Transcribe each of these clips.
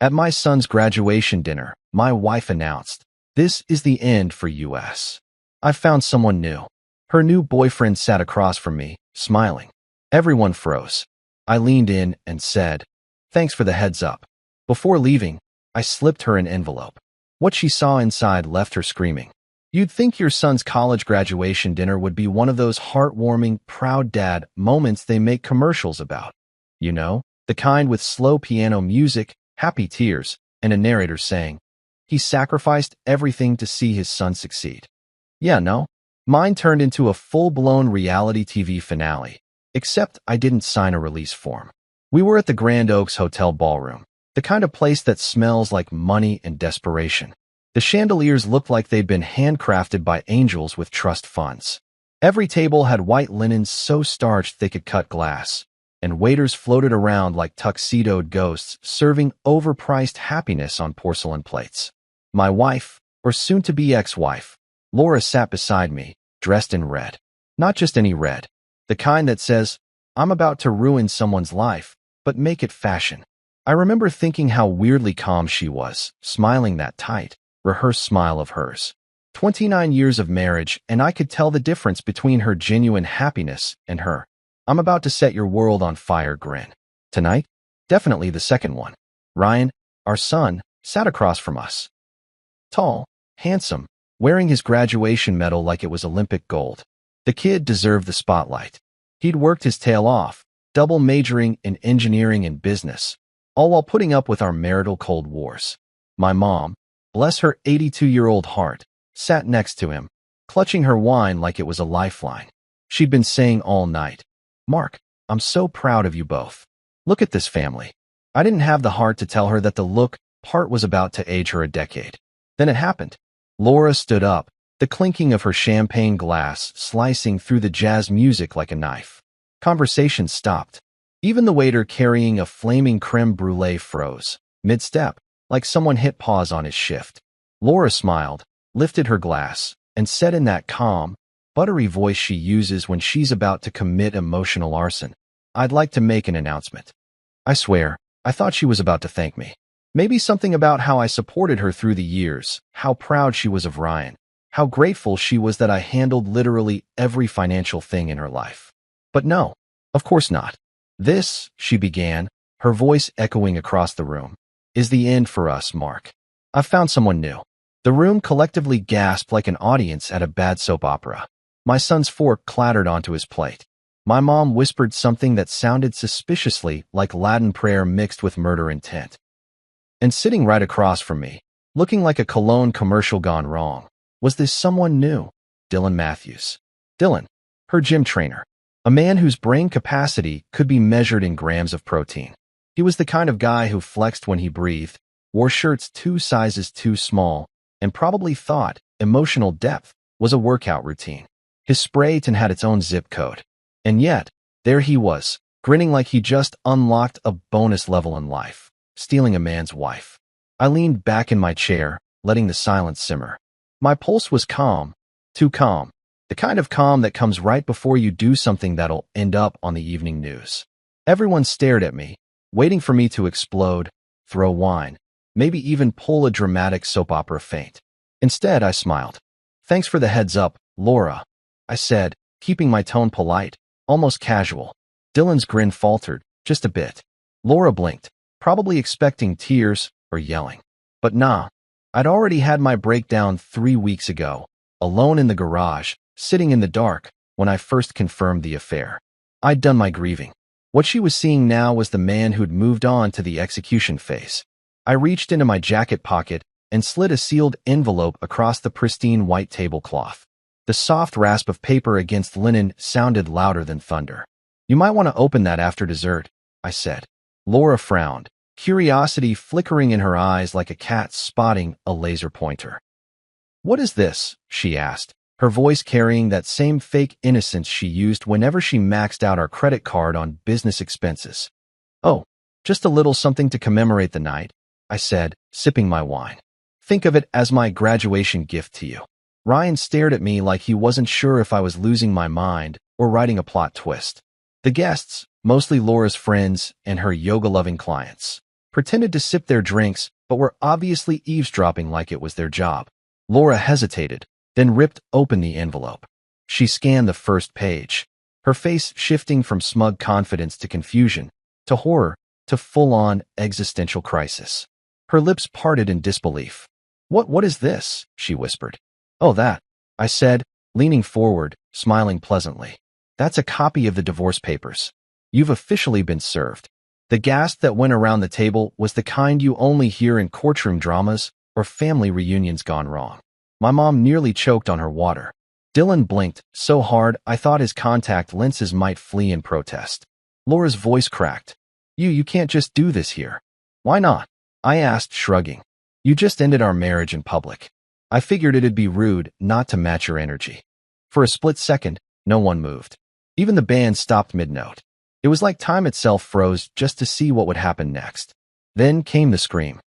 At my son's graduation dinner, my wife announced, "This is the end for US. I found someone new." Her new boyfriend sat across from me, smiling. Everyone froze. I leaned in and said, "Thanks for the heads up." Before leaving, I slipped her an envelope. What she saw inside left her screaming. You'd think your son's college graduation dinner would be one of those heartwarming, proud dad moments they make commercials about. You know, the kind with slow piano music, happy tears, and a narrator saying, he sacrificed everything to see his son succeed. Yeah, no. Mine turned into a full-blown reality TV finale, except I didn't sign a release form. We were at the Grand Oaks Hotel ballroom, the kind of place that smells like money and desperation. The chandeliers looked like they'd been handcrafted by angels with trust funds. Every table had white linens so starched they could cut glass, and waiters floated around like tuxedoed ghosts serving overpriced happiness on porcelain plates. My wife, or soon-to-be ex-wife, Laura, sat beside me, dressed in red. Not just any red. The kind that says, "I'm about to ruin someone's life, but make it fashion." I remember thinking how weirdly calm she was, smiling that tight, rehearsed smile of hers. 29 years of marriage, and I could tell the difference between her genuine happiness and her "I'm about to set your world on fire" grin. Tonight? Definitely the second one. Ryan, our son, sat across from us. Tall, handsome, wearing his graduation medal like it was Olympic gold. The kid deserved the spotlight. He'd worked his tail off, double majoring in engineering and business, all while putting up with our marital cold wars. My mom, bless her 82-year-old heart, sat next to him, clutching her wine like it was a lifeline. She'd been saying all night, "Mark, I'm so proud of you both. Look at this family." I didn't have the heart to tell her that the look part was about to age her a decade. Then it happened. Laura stood up, the clinking of her champagne glass slicing through the jazz music like a knife. Conversation stopped. Even the waiter carrying a flaming creme brulee froze, mid-step, like someone hit pause on his shift. Laura smiled, lifted her glass, and said in that calm, buttery voice she uses when she's about to commit emotional arson, "I'd like to make an announcement." I swear, I thought she was about to thank me. Maybe something about how I supported her through the years, how proud she was of Ryan, how grateful she was that I handled literally every financial thing in her life. But no, of course not. "This," she began, her voice echoing across the room, "is the end for us, Mark. I've found someone new." The room collectively gasped like an audience at a bad soap opera. My son's fork clattered onto his plate. My mom whispered something that sounded suspiciously like Latin prayer mixed with murder intent. And sitting right across from me, looking like a cologne commercial gone wrong, was this someone new, Dylan Matthews. Dylan, her gym trainer, a man whose brain capacity could be measured in grams of protein. He was the kind of guy who flexed when he breathed, wore shirts 2 sizes too small, and probably thought emotional depth was a workout routine. His spray tan had its own zip code. And yet, there he was, grinning like he just unlocked a bonus level in life, stealing a man's wife. I leaned back in my chair, letting the silence simmer. My pulse was calm, too calm, the kind of calm that comes right before you do something that'll end up on the evening news. Everyone stared at me, waiting for me to explode, throw wine, maybe even pull a dramatic soap opera feint. Instead, I smiled. "Thanks for the heads up, Laura," I said, keeping my tone polite, almost casual. Dylan's grin faltered, just a bit. Laura blinked, probably expecting tears or yelling. But nah, I'd already had my breakdown 3 weeks ago, alone in the garage, sitting in the dark, when I first confirmed the affair. I'd done my grieving. What she was seeing now was the man who'd moved on to the execution phase. I reached into my jacket pocket and slid a sealed envelope across the pristine white tablecloth. The soft rasp of paper against linen sounded louder than thunder. "You might want to open that after dessert," I said. Laura frowned, curiosity flickering in her eyes like a cat spotting a laser pointer. "What is this?" she asked, her voice carrying that same fake innocence she used whenever she maxed out our credit card on business expenses. "Oh, just a little something to commemorate the night," I said, sipping my wine. "Think of it as my graduation gift to you." Ryan stared at me like he wasn't sure if I was losing my mind or writing a plot twist. The guests, mostly Laura's friends and her yoga-loving clients, pretended to sip their drinks, but were obviously eavesdropping like it was their job. Laura hesitated, then ripped open the envelope. She scanned the first page, her face shifting from smug confidence to confusion, to horror, to full-on existential crisis. Her lips parted in disbelief. What is this?" she whispered. "Oh, that," I said, leaning forward, smiling pleasantly. "That's a copy of the divorce papers. You've officially been served." The gasp that went around the table was the kind you only hear in courtroom dramas or family reunions gone wrong. My mom nearly choked on her water. Dylan blinked so hard I thought his contact lenses might flee in protest. Laura's voice cracked. You can't just do this here." "Why not?" I asked, shrugging. "You just ended our marriage in public. I figured it'd be rude not to match your energy." For a split second, no one moved. Even the band stopped mid-note. It was like time itself froze just to see what would happen next. Then came the scream.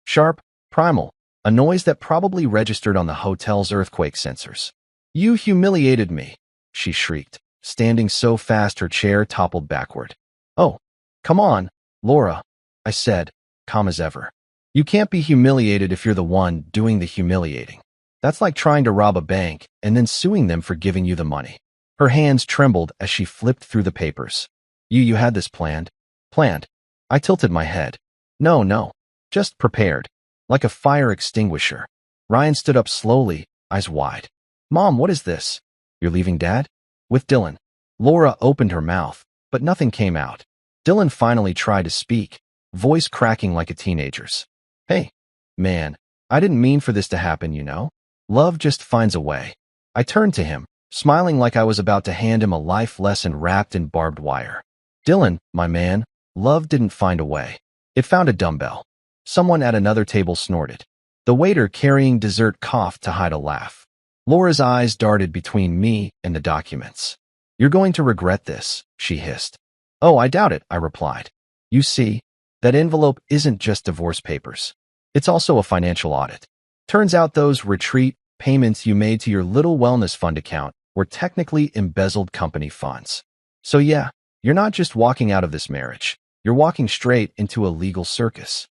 Sharp, primal, a noise that probably registered on the hotel's earthquake sensors. "You humiliated me," she shrieked, standing so fast her chair toppled backward. "Oh, come on, Laura," I said, calm as ever. "You can't be humiliated if you're the one doing the humiliating. That's like trying to rob a bank and then suing them for giving you the money." Her hands trembled as she flipped through the papers. You had this planned?" "Planned?" I tilted my head. No, just prepared. Like a fire extinguisher." Ryan stood up slowly, eyes wide. "Mom, what is this?" "You're leaving Dad?" "With Dylan." Laura opened her mouth, but nothing came out. Dylan finally tried to speak, voice cracking like a teenager's. "Hey, man, I didn't mean for this to happen, you know? Love just finds a way." I turned to him, smiling like I was about to hand him a life lesson wrapped in barbed wire. "Dylan, my man, love didn't find a way. It found a dumbbell." Someone at another table snorted. The waiter carrying dessert coughed to hide a laugh. Laura's eyes darted between me and the documents. "You're going to regret this," she hissed. "Oh, I doubt it," I replied. "You see, that envelope isn't just divorce papers. It's also a financial audit. Turns out those retreat payments you made to your little wellness fund account were technically embezzled company funds. So yeah, you're not just walking out of this marriage. You're walking straight into a legal circus."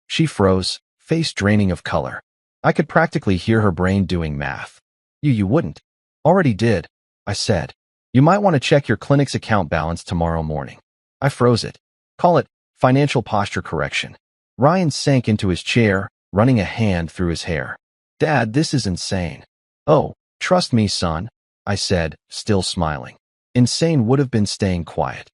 She froze, face draining of color. I could practically hear her brain doing math. You wouldn't." "Already did," I said. "You might want to check your clinic's account balance tomorrow morning." I froze it. "Call it financial posture correction." Ryan sank into his chair, running a hand through his hair. "Dad, this is insane." "Oh, trust me, son," I said, still smiling. Insane would have been staying quiet.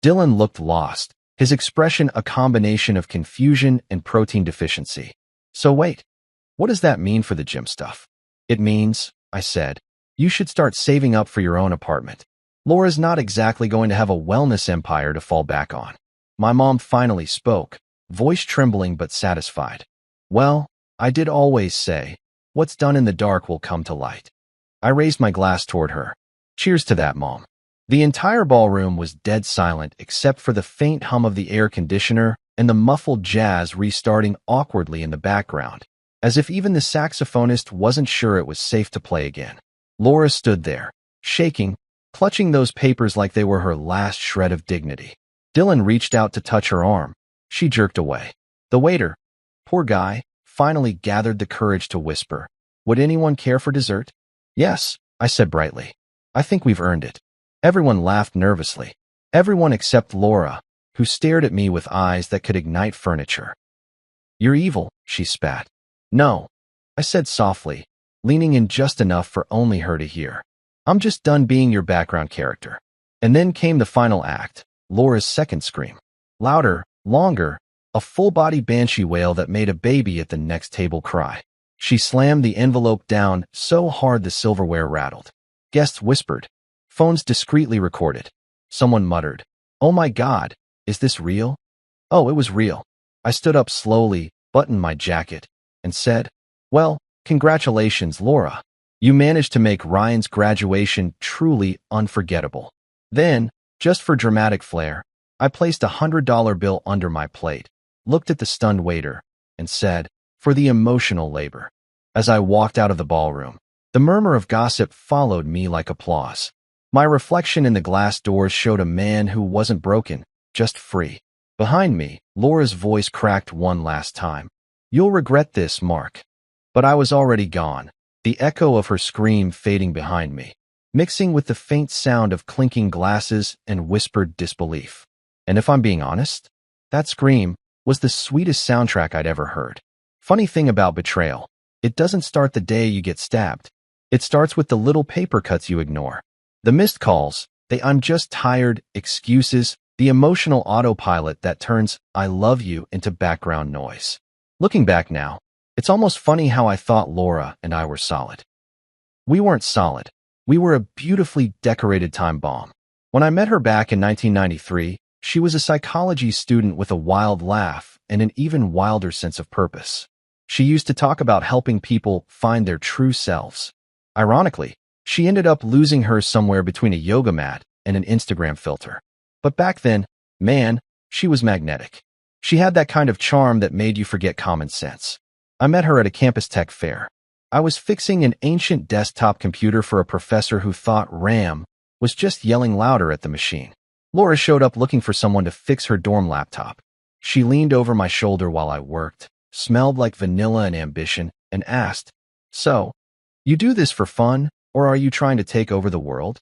Dylan looked lost, his expression a combination of confusion and protein deficiency. "So wait, what does that mean for the gym stuff?" "It means," I said, "you should start saving up for your own apartment. Laura's not exactly going to have a wellness empire to fall back on." My mom finally spoke, voice trembling but satisfied. "Well, I did always say, what's done in the dark will come to light." I raised my glass toward her. "Cheers to that, Mom." The entire ballroom was dead silent except for the faint hum of the air conditioner and the muffled jazz restarting awkwardly in the background, as if even the saxophonist wasn't sure it was safe to play again. Laura stood there, shaking, clutching those papers like they were her last shred of dignity. Dylan reached out to touch her arm. She jerked away. The waiter, poor guy, finally gathered the courage to whisper, "Would anyone care for dessert?" "Yes," I said brightly. "I think we've earned it." Everyone laughed nervously. Everyone except Laura, who stared at me with eyes that could ignite furniture. "You're evil," she spat. "No," I said softly, leaning in just enough for only her to hear. "I'm just done being your background character." And then came the final act, Laura's second scream. Louder, longer, a full-body banshee wail that made a baby at the next table cry. She slammed the envelope down so hard the silverware rattled. Guests whispered. Phones discreetly recorded. Someone muttered, "Oh my God, is this real?" Oh, it was real. I stood up slowly, buttoned my jacket, and said, "Well, congratulations, Laura. You managed to make Ryan's graduation truly unforgettable." Then, just for dramatic flair, I placed a $100 bill under my plate, looked at the stunned waiter, and said, "For the emotional labor." As I walked out of the ballroom, the murmur of gossip followed me like applause. My reflection in the glass doors showed a man who wasn't broken, just free. Behind me, Laura's voice cracked one last time. You'll regret this, Mark. But I was already gone, the echo of her scream fading behind me, mixing with the faint sound of clinking glasses and whispered disbelief. And if I'm being honest, that scream was the sweetest soundtrack I'd ever heard. Funny thing about betrayal, it doesn't start the day you get stabbed. It starts with the little paper cuts you ignore. The missed calls, the "I'm just tired" excuses, the emotional autopilot that turns "I love you" into background noise. Looking back now, it's almost funny how I thought Laura and I were solid. We weren't solid. We were a beautifully decorated time bomb. When I met her back in 1993, she was a psychology student with a wild laugh and an even wilder sense of purpose. She used to talk about helping people find their true selves. Ironically, she ended up losing hers somewhere between a yoga mat and an Instagram filter. But back then, man, she was magnetic. She had that kind of charm that made you forget common sense. I met her at a campus tech fair. I was fixing an ancient desktop computer for a professor who thought RAM was just yelling louder at the machine. Laura showed up looking for someone to fix her dorm laptop. She leaned over my shoulder while I worked, smelled like vanilla and ambition, and asked, "So, you do this for fun, or are you trying to take over the world?"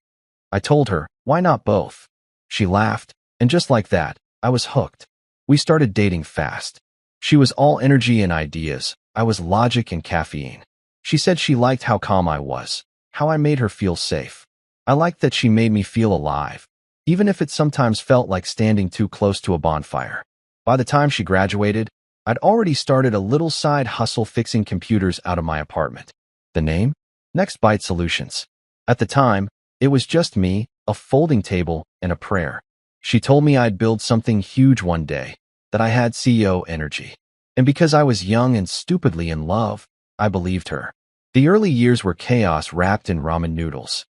I told her, "Why not both?" She laughed, and just like that, I was hooked. We started dating fast. She was all energy and ideas. I was logic and caffeine. She said she liked how calm I was, how I made her feel safe. I liked that she made me feel alive, even if it sometimes felt like standing too close to a bonfire. By the time she graduated, I'd already started a little side hustle fixing computers out of my apartment. The name? Next Byte Solutions. At the time, it was just me, a folding table, and a prayer. She told me I'd build something huge one day, that I had CEO energy. And because I was young and stupidly in love, I believed her. The early years were chaos wrapped in ramen noodles.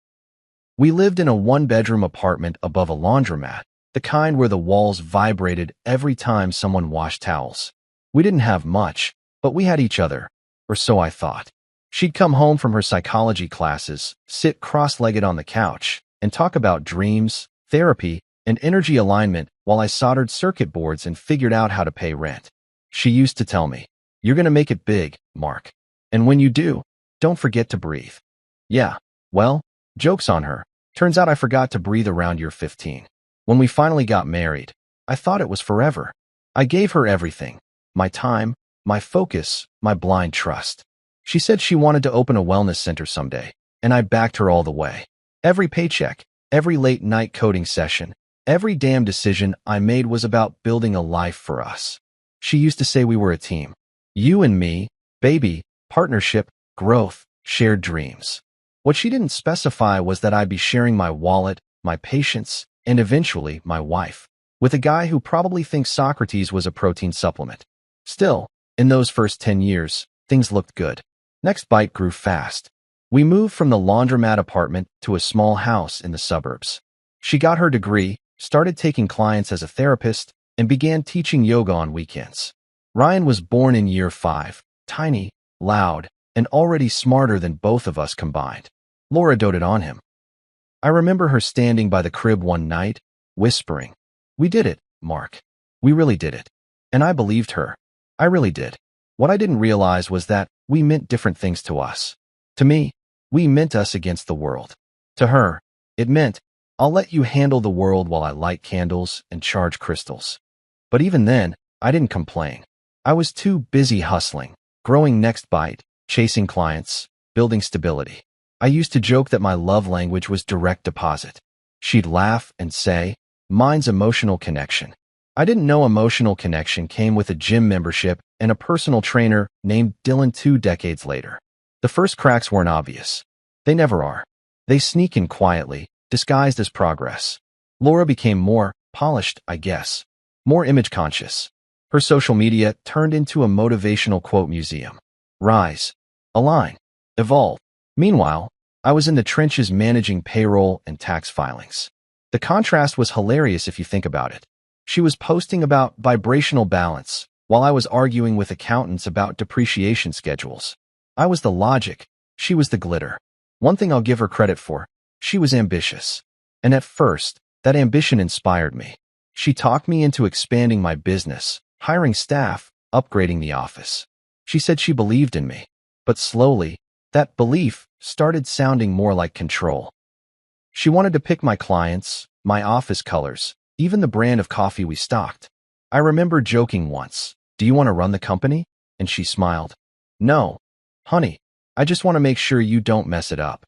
We lived in a one-bedroom apartment above a laundromat, the kind where the walls vibrated every time someone washed towels. We didn't have much, but we had each other, or so I thought. She'd come home from her psychology classes, sit cross-legged on the couch, and talk about dreams, therapy, and energy alignment while I soldered circuit boards and figured out how to pay rent. She used to tell me, "You're gonna make it big, Mark. And when you do, don't forget to breathe." Yeah, well, joke's on her. Turns out I forgot to breathe around year 15. When we finally got married, I thought it was forever. I gave her everything. My time, my focus, my blind trust. She said she wanted to open a wellness center someday, and I backed her all the way. Every paycheck, every late-night coding session, every damn decision I made was about building a life for us. She used to say we were a team. You and me, baby, partnership, growth, shared dreams. What she didn't specify was that I'd be sharing my wallet, my patience, and eventually my wife, with a guy who probably thinks Socrates was a protein supplement. Still, in those first 10 years, things looked good. Next Byte grew fast. We moved from the laundromat apartment to a small house in the suburbs. She got her degree, started taking clients as a therapist, and began teaching yoga on weekends. Ryan was born in year 5, tiny, loud, and already smarter than both of us combined. Laura doted on him. I remember her standing by the crib one night, whispering, "We did it, Mark. We really did it." And I believed her. I really did. What I didn't realize was that we meant different things to us. To me, we meant us against the world. To her, it meant, "I'll let you handle the world while I light candles and charge crystals." But even then, I didn't complain. I was too busy hustling, growing Next Byte, chasing clients, building stability. I used to joke that my love language was direct deposit. She'd laugh and say, "Mine's emotional connection." I didn't know emotional connection came with a gym membership and a personal trainer named Dylan 2 decades later. The first cracks weren't obvious. They never are. They sneak in quietly, disguised as progress. Laura became more polished, I guess, more image conscious. Her social media turned into a motivational quote museum. Rise, align, evolve. Meanwhile, I was in the trenches managing payroll and tax filings. The contrast was hilarious if you think about it. She was posting about vibrational balance, while I was arguing with accountants about depreciation schedules. I was the logic, she was the glitter. One thing I'll give her credit for, she was ambitious. And at first, that ambition inspired me. She talked me into expanding my business, hiring staff, upgrading the office. She said she believed in me. But slowly, that belief started sounding more like control. She wanted to pick my clients, my office colors, even the brand of coffee we stocked. I remember joking once, "Do you want to run the company?" And she smiled. "No, honey, I just want to make sure you don't mess it up."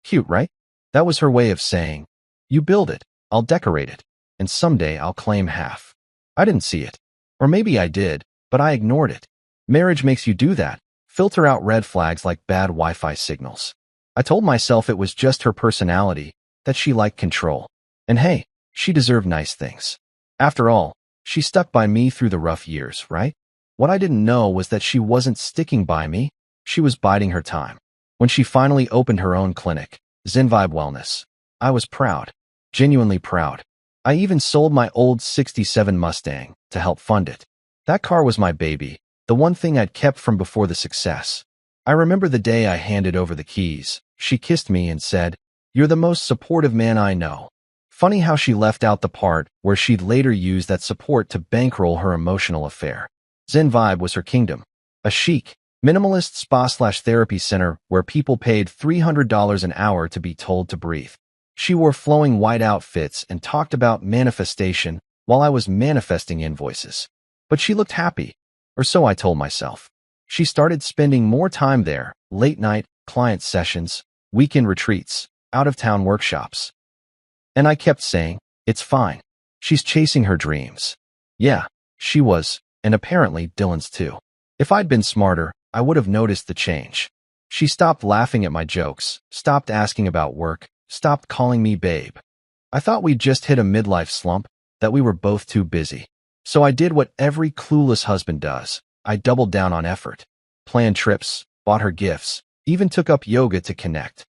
Cute, right? That was her way of saying, "You build it, I'll decorate it, and someday I'll claim half." I didn't see it. Or maybe I did, but I ignored it. Marriage makes you do that. Filter out red flags like bad Wi-Fi signals. I told myself it was just her personality, that she liked control. And hey, she deserved nice things. After all, she stuck by me through the rough years, right? What I didn't know was that she wasn't sticking by me. She was biding her time. When she finally opened her own clinic, ZenVibe Wellness, I was proud. Genuinely proud. I even sold my old '67 Mustang to help fund it. That car was my baby, the one thing I'd kept from before the success. I remember the day I handed over the keys. She kissed me and said, "You're the most supportive man I know." Funny how she left out the part where she'd later use that support to bankroll her emotional affair. ZenVibe was her kingdom. A chic, minimalist spa/therapy center where people paid $300 an hour to be told to breathe. She wore flowing white outfits and talked about manifestation while I was manifesting invoices. But she looked happy, or so I told myself. She started spending more time there, late night, client sessions, weekend retreats, out-of-town workshops. And I kept saying, "It's fine. She's chasing her dreams." Yeah, she was, and apparently Dylan's too. If I'd been smarter, I would have noticed the change. She stopped laughing at my jokes, stopped asking about work, stopped calling me babe. I thought we'd just hit a midlife slump, that we were both too busy. So I did what every clueless husband does. I doubled down on effort. Planned trips, bought her gifts, even took up yoga to connect.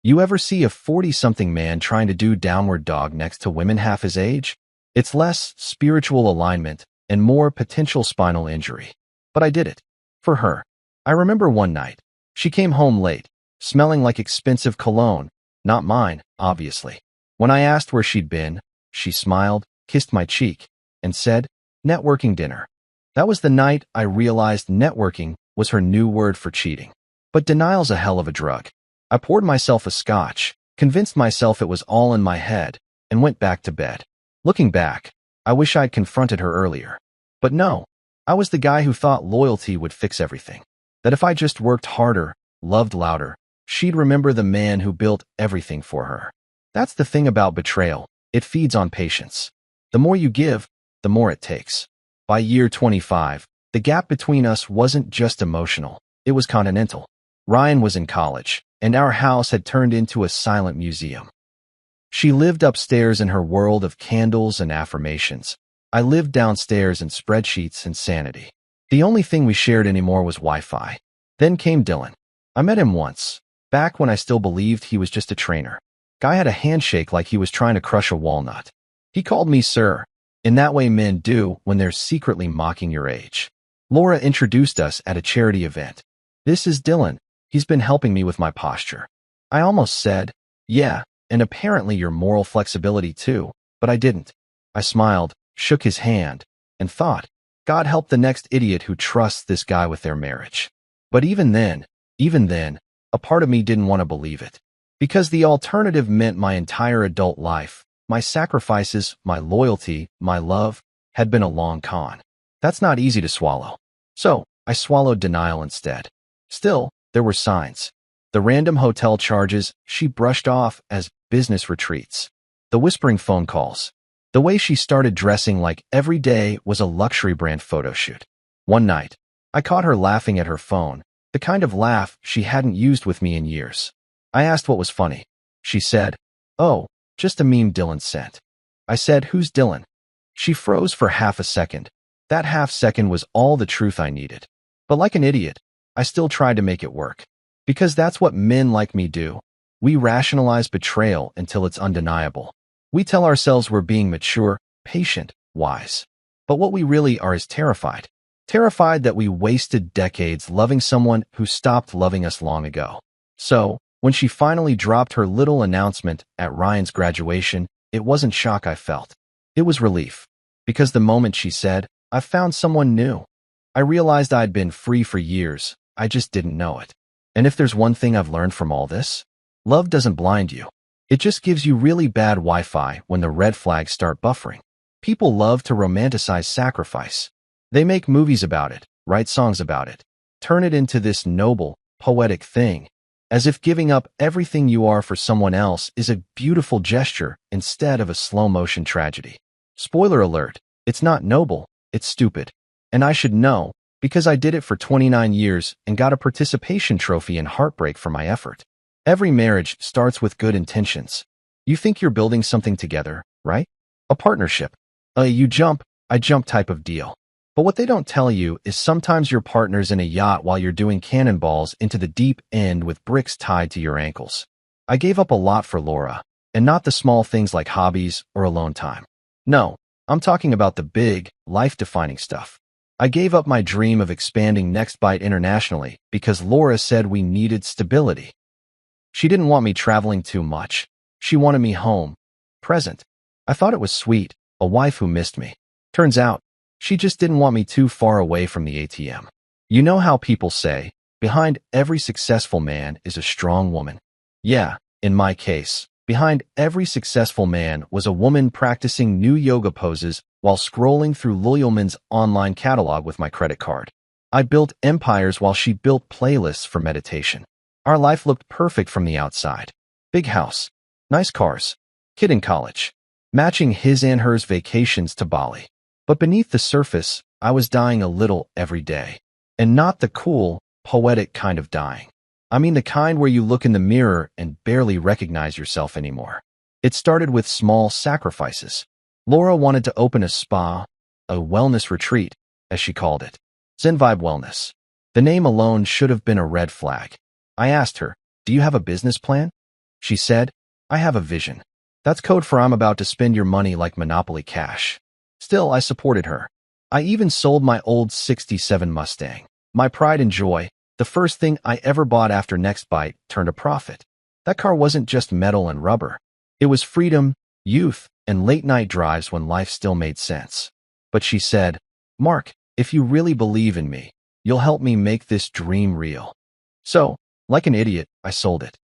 You ever see a 40-something man trying to do downward dog next to women half his age? It's less spiritual alignment and more potential spinal injury. But I did it. For her. I remember one night. She came home late, smelling like expensive cologne. Not mine, obviously. When I asked where she'd been, she smiled, kissed my cheek, and said, "Networking dinner." That was the night I realized networking was her new word for cheating. But denial's a hell of a drug. I poured myself a scotch, convinced myself it was all in my head, and went back to bed. Looking back, I wish I'd confronted her earlier. But no, I was the guy who thought loyalty would fix everything. That if I just worked harder, loved louder, she'd remember the man who built everything for her. That's the thing about betrayal. It feeds on patience. The more you give, the more it takes. By year 25, the gap between us wasn't just emotional, it was continental. Ryan was in college, and our house had turned into a silent museum. She lived upstairs in her world of candles and affirmations. I lived downstairs in spreadsheets and sanity. The only thing we shared anymore was Wi-Fi. Then came Dylan. I met him once, back when I still believed he was just a trainer. Guy had a handshake like he was trying to crush a walnut. He called me sir, in that way men do when they're secretly mocking your age. Laura introduced us at a charity event. "This is Dylan. He's been helping me with my posture." I almost said, "Yeah, and apparently your moral flexibility too," but I didn't. I smiled, shook his hand, and thought, God help the next idiot who trusts this guy with their marriage. But even then, a part of me didn't want to believe it. Because the alternative meant my entire adult life, my sacrifices, my loyalty, my love, had been a long con. That's not easy to swallow. So, I swallowed denial instead. Still, there were signs. The random hotel charges she brushed off as business retreats. The whispering phone calls. The way she started dressing like every day was a luxury brand photo shoot. One night, I caught her laughing at her phone, the kind of laugh she hadn't used with me in years. I asked what was funny. She said, "Oh, just a meme Dylan sent." I said, "Who's Dylan?" She froze for half a second. That half second was all the truth I needed. But like an idiot, I still tried to make it work. Because that's what men like me do. We rationalize betrayal until it's undeniable. We tell ourselves we're being mature, patient, wise. But what we really are is terrified. Terrified that we wasted decades loving someone who stopped loving us long ago. So, when she finally dropped her little announcement at Ryan's graduation, it wasn't shock I felt. It was relief. Because the moment she said, "I've found someone new," I realized I'd been free for years. I just didn't know it. And if there's one thing I've learned from all this, love doesn't blind you. It just gives you really bad Wi-Fi when the red flags start buffering. People love to romanticize sacrifice. They make movies about it, write songs about it, turn it into this noble, poetic thing, as if giving up everything you are for someone else is a beautiful gesture instead of a slow-motion tragedy. Spoiler alert, it's not noble, it's stupid. And I should know, because I did it for 29 years and got a participation trophy in heartbreak for my effort. Every marriage starts with good intentions. You think you're building something together, right? A partnership. You jump, I jump type of deal. But what they don't tell you is sometimes your partner's in a yacht while you're doing cannonballs into the deep end with bricks tied to your ankles. I gave up a lot for Laura, and not the small things like hobbies or alone time. No, I'm talking about the big, life-defining stuff. I gave up my dream of expanding NextBite internationally because Laura said we needed stability. She didn't want me traveling too much. She wanted me home, present. I thought it was sweet, a wife who missed me. Turns out, she just didn't want me too far away from the ATM. You know how people say, behind every successful man is a strong woman. Yeah, in my case, behind every successful man was a woman practicing new yoga poses while scrolling through Lululemon's online catalog with my credit card. I built empires while she built playlists for meditation. Our life looked perfect from the outside. Big house, nice cars, kid in college, matching his and hers vacations to Bali. But beneath the surface, I was dying a little every day. And not the cool, poetic kind of dying. I mean the kind where you look in the mirror and barely recognize yourself anymore. It started with small sacrifices. Laura wanted to open a spa, a wellness retreat, as she called it. Zen Vibe Wellness. The name alone should have been a red flag. I asked her, "Do you have a business plan?" She said, "I have a vision." That's code for I'm about to spend your money like Monopoly cash. Still, I supported her. I even sold my old '67 Mustang. My pride and joy, the first thing I ever bought after NextBite, turned a profit. That car wasn't just metal and rubber. It was freedom, youth, and late-night drives when life still made sense. But she said, "Mark, if you really believe in me, you'll help me make this dream real." So, like an idiot, I sold it.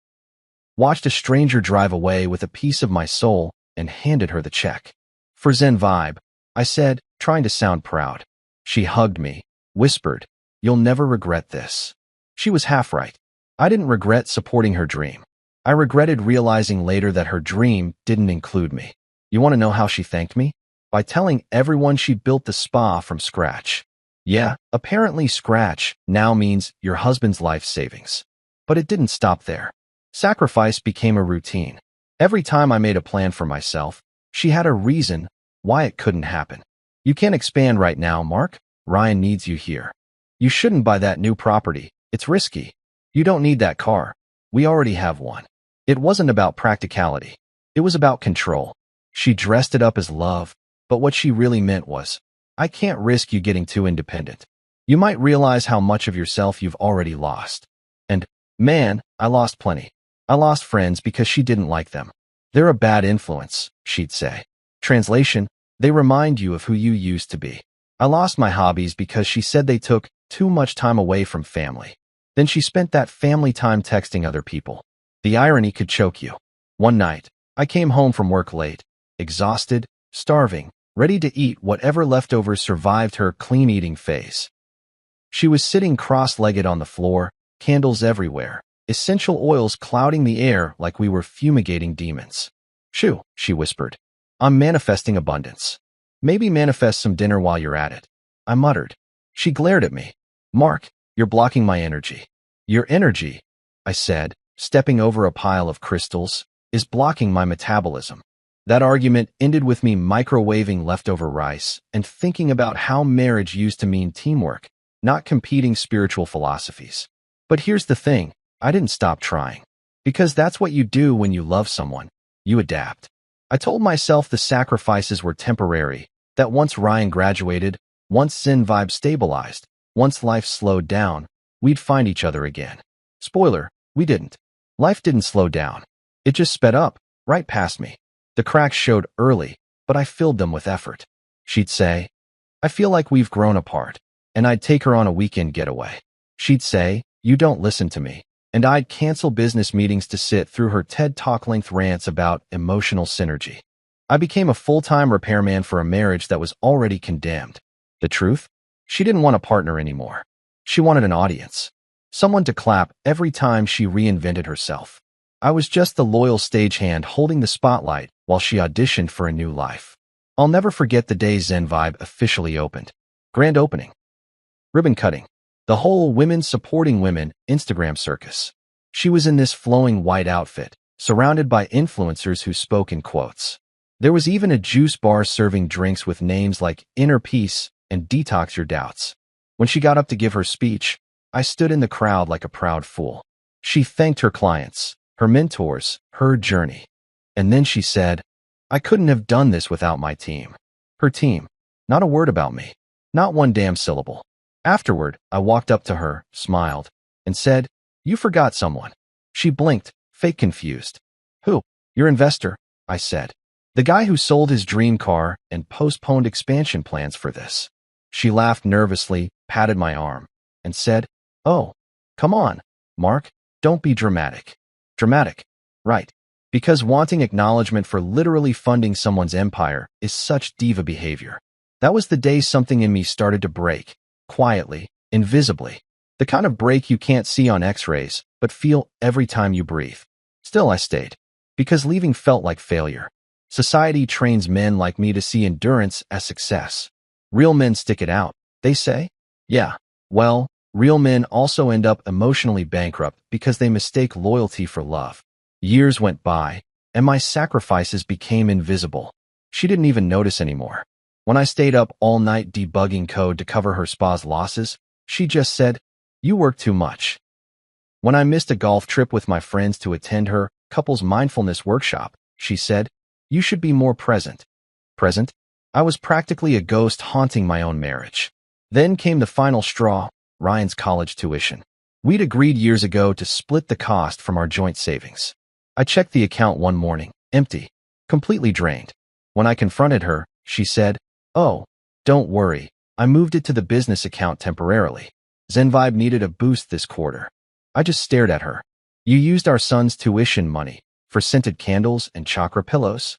Watched a stranger drive away with a piece of my soul and handed her the check. For Zen Vibe, I said, trying to sound proud. She hugged me, whispered, "You'll never regret this." She was half right. I didn't regret supporting her dream. I regretted realizing later that her dream didn't include me. You want to know how she thanked me? By telling everyone she built the spa from scratch. Yeah, apparently scratch now means your husband's life savings. But it didn't stop there. Sacrifice became a routine. Every time I made a plan for myself, she had a reason why it couldn't happen. "You can't expand right now, Mark. Ryan needs you here. You shouldn't buy that new property. It's risky. You don't need that car. We already have one." It wasn't about practicality. It was about control. She dressed it up as love, but what she really meant was, "I can't risk you getting too independent. You might realize how much of yourself you've already lost." And, man, I lost plenty. I lost friends because she didn't like them. "They're a bad influence," she'd say. Translation, they remind you of who you used to be. I lost my hobbies because she said they took too much time away from family. Then she spent that family time texting other people. The irony could choke you. One night, I came home from work late, exhausted, starving, ready to eat whatever leftovers survived her clean-eating phase. She was sitting cross-legged on the floor, candles everywhere, essential oils clouding the air like we were fumigating demons. "Shoo," she whispered. "I'm manifesting abundance. Maybe manifest some dinner while you're at it." I muttered. She glared at me. "Mark, you're blocking my energy." "Your energy," I said, stepping over a pile of crystals, "is blocking my metabolism." That argument ended with me microwaving leftover rice and thinking about how marriage used to mean teamwork, not competing spiritual philosophies. But here's the thing, I didn't stop trying. Because that's what you do when you love someone. You adapt. I told myself the sacrifices were temporary, that once Ryan graduated, once Zen Vibe stabilized, once life slowed down, we'd find each other again. Spoiler, we didn't. Life didn't slow down. It just sped up, right past me. The cracks showed early, but I filled them with effort. She'd say, I feel like we've grown apart. And I'd take her on a weekend getaway. She'd say, you don't listen to me. And I'd cancel business meetings to sit through her TED Talk-length rants about emotional synergy. I became a full-time repairman for a marriage that was already condemned. The truth? She didn't want a partner anymore. She wanted an audience. Someone to clap every time she reinvented herself. I was just the loyal stagehand holding the spotlight while she auditioned for a new life. I'll never forget the day Zen Vibe officially opened. Grand opening. Ribbon cutting. The whole women supporting women Instagram circus. She was in this flowing white outfit, surrounded by influencers who spoke in quotes. There was even a juice bar serving drinks with names like Inner Peace and Detox Your Doubts. When she got up to give her speech, I stood in the crowd like a proud fool. She thanked her clients, her mentors, her journey. And then she said, I couldn't have done this without my team. Her team. Not a word about me. Not one damn syllable. Afterward, I walked up to her, smiled, and said, you forgot someone. She blinked, fake confused. Who? Your investor, I said. The guy who sold his dream car and postponed expansion plans for this. She laughed nervously, patted my arm, and said, oh, come on, Mark, don't be dramatic. Dramatic, right. Because wanting acknowledgement for literally funding someone's empire is such diva behavior. That was the day something in me started to break. Quietly, invisibly. The kind of break you can't see on x-rays, but feel every time you breathe. Still, I stayed. Because leaving felt like failure. Society trains men like me to see endurance as success. Real men stick it out, they say? Yeah. Well, real men also end up emotionally bankrupt because they mistake loyalty for love. Years went by, and my sacrifices became invisible. She didn't even notice anymore. When I stayed up all night debugging code to cover her spa's losses, she just said, you work too much. When I missed a golf trip with my friends to attend her couples mindfulness workshop, she said, you should be more present. Present? I was practically a ghost haunting my own marriage. Then came the final straw, Ryan's college tuition. We'd agreed years ago to split the cost from our joint savings. I checked the account one morning, empty, completely drained. When I confronted her, she said, oh, don't worry, I moved it to the business account temporarily. Zen Vibe needed a boost this quarter. I just stared at her. You used our son's tuition money for scented candles and chakra pillows?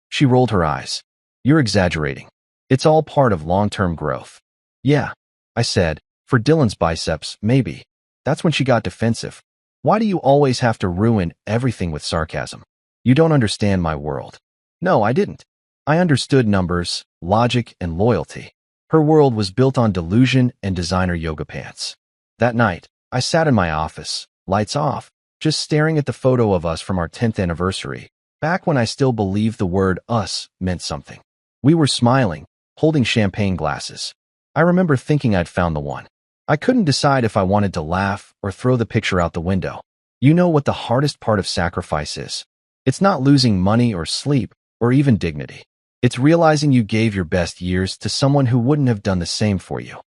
She rolled her eyes. You're exaggerating. It's all part of long-term growth. Yeah, I said, for Dylan's biceps, maybe. That's when she got defensive. Why do you always have to ruin everything with sarcasm? You don't understand my world. No, I didn't. I understood numbers, logic, and loyalty. Her world was built on delusion and designer yoga pants. That night, I sat in my office, lights off, just staring at the photo of us from our 10th anniversary, back when I still believed the word us meant something. We were smiling, holding champagne glasses. I remember thinking I'd found the one. I couldn't decide if I wanted to laugh or throw the picture out the window. You know what the hardest part of sacrifice is? It's not losing money or sleep or even dignity. It's realizing you gave your best years to someone who wouldn't have done the same for you.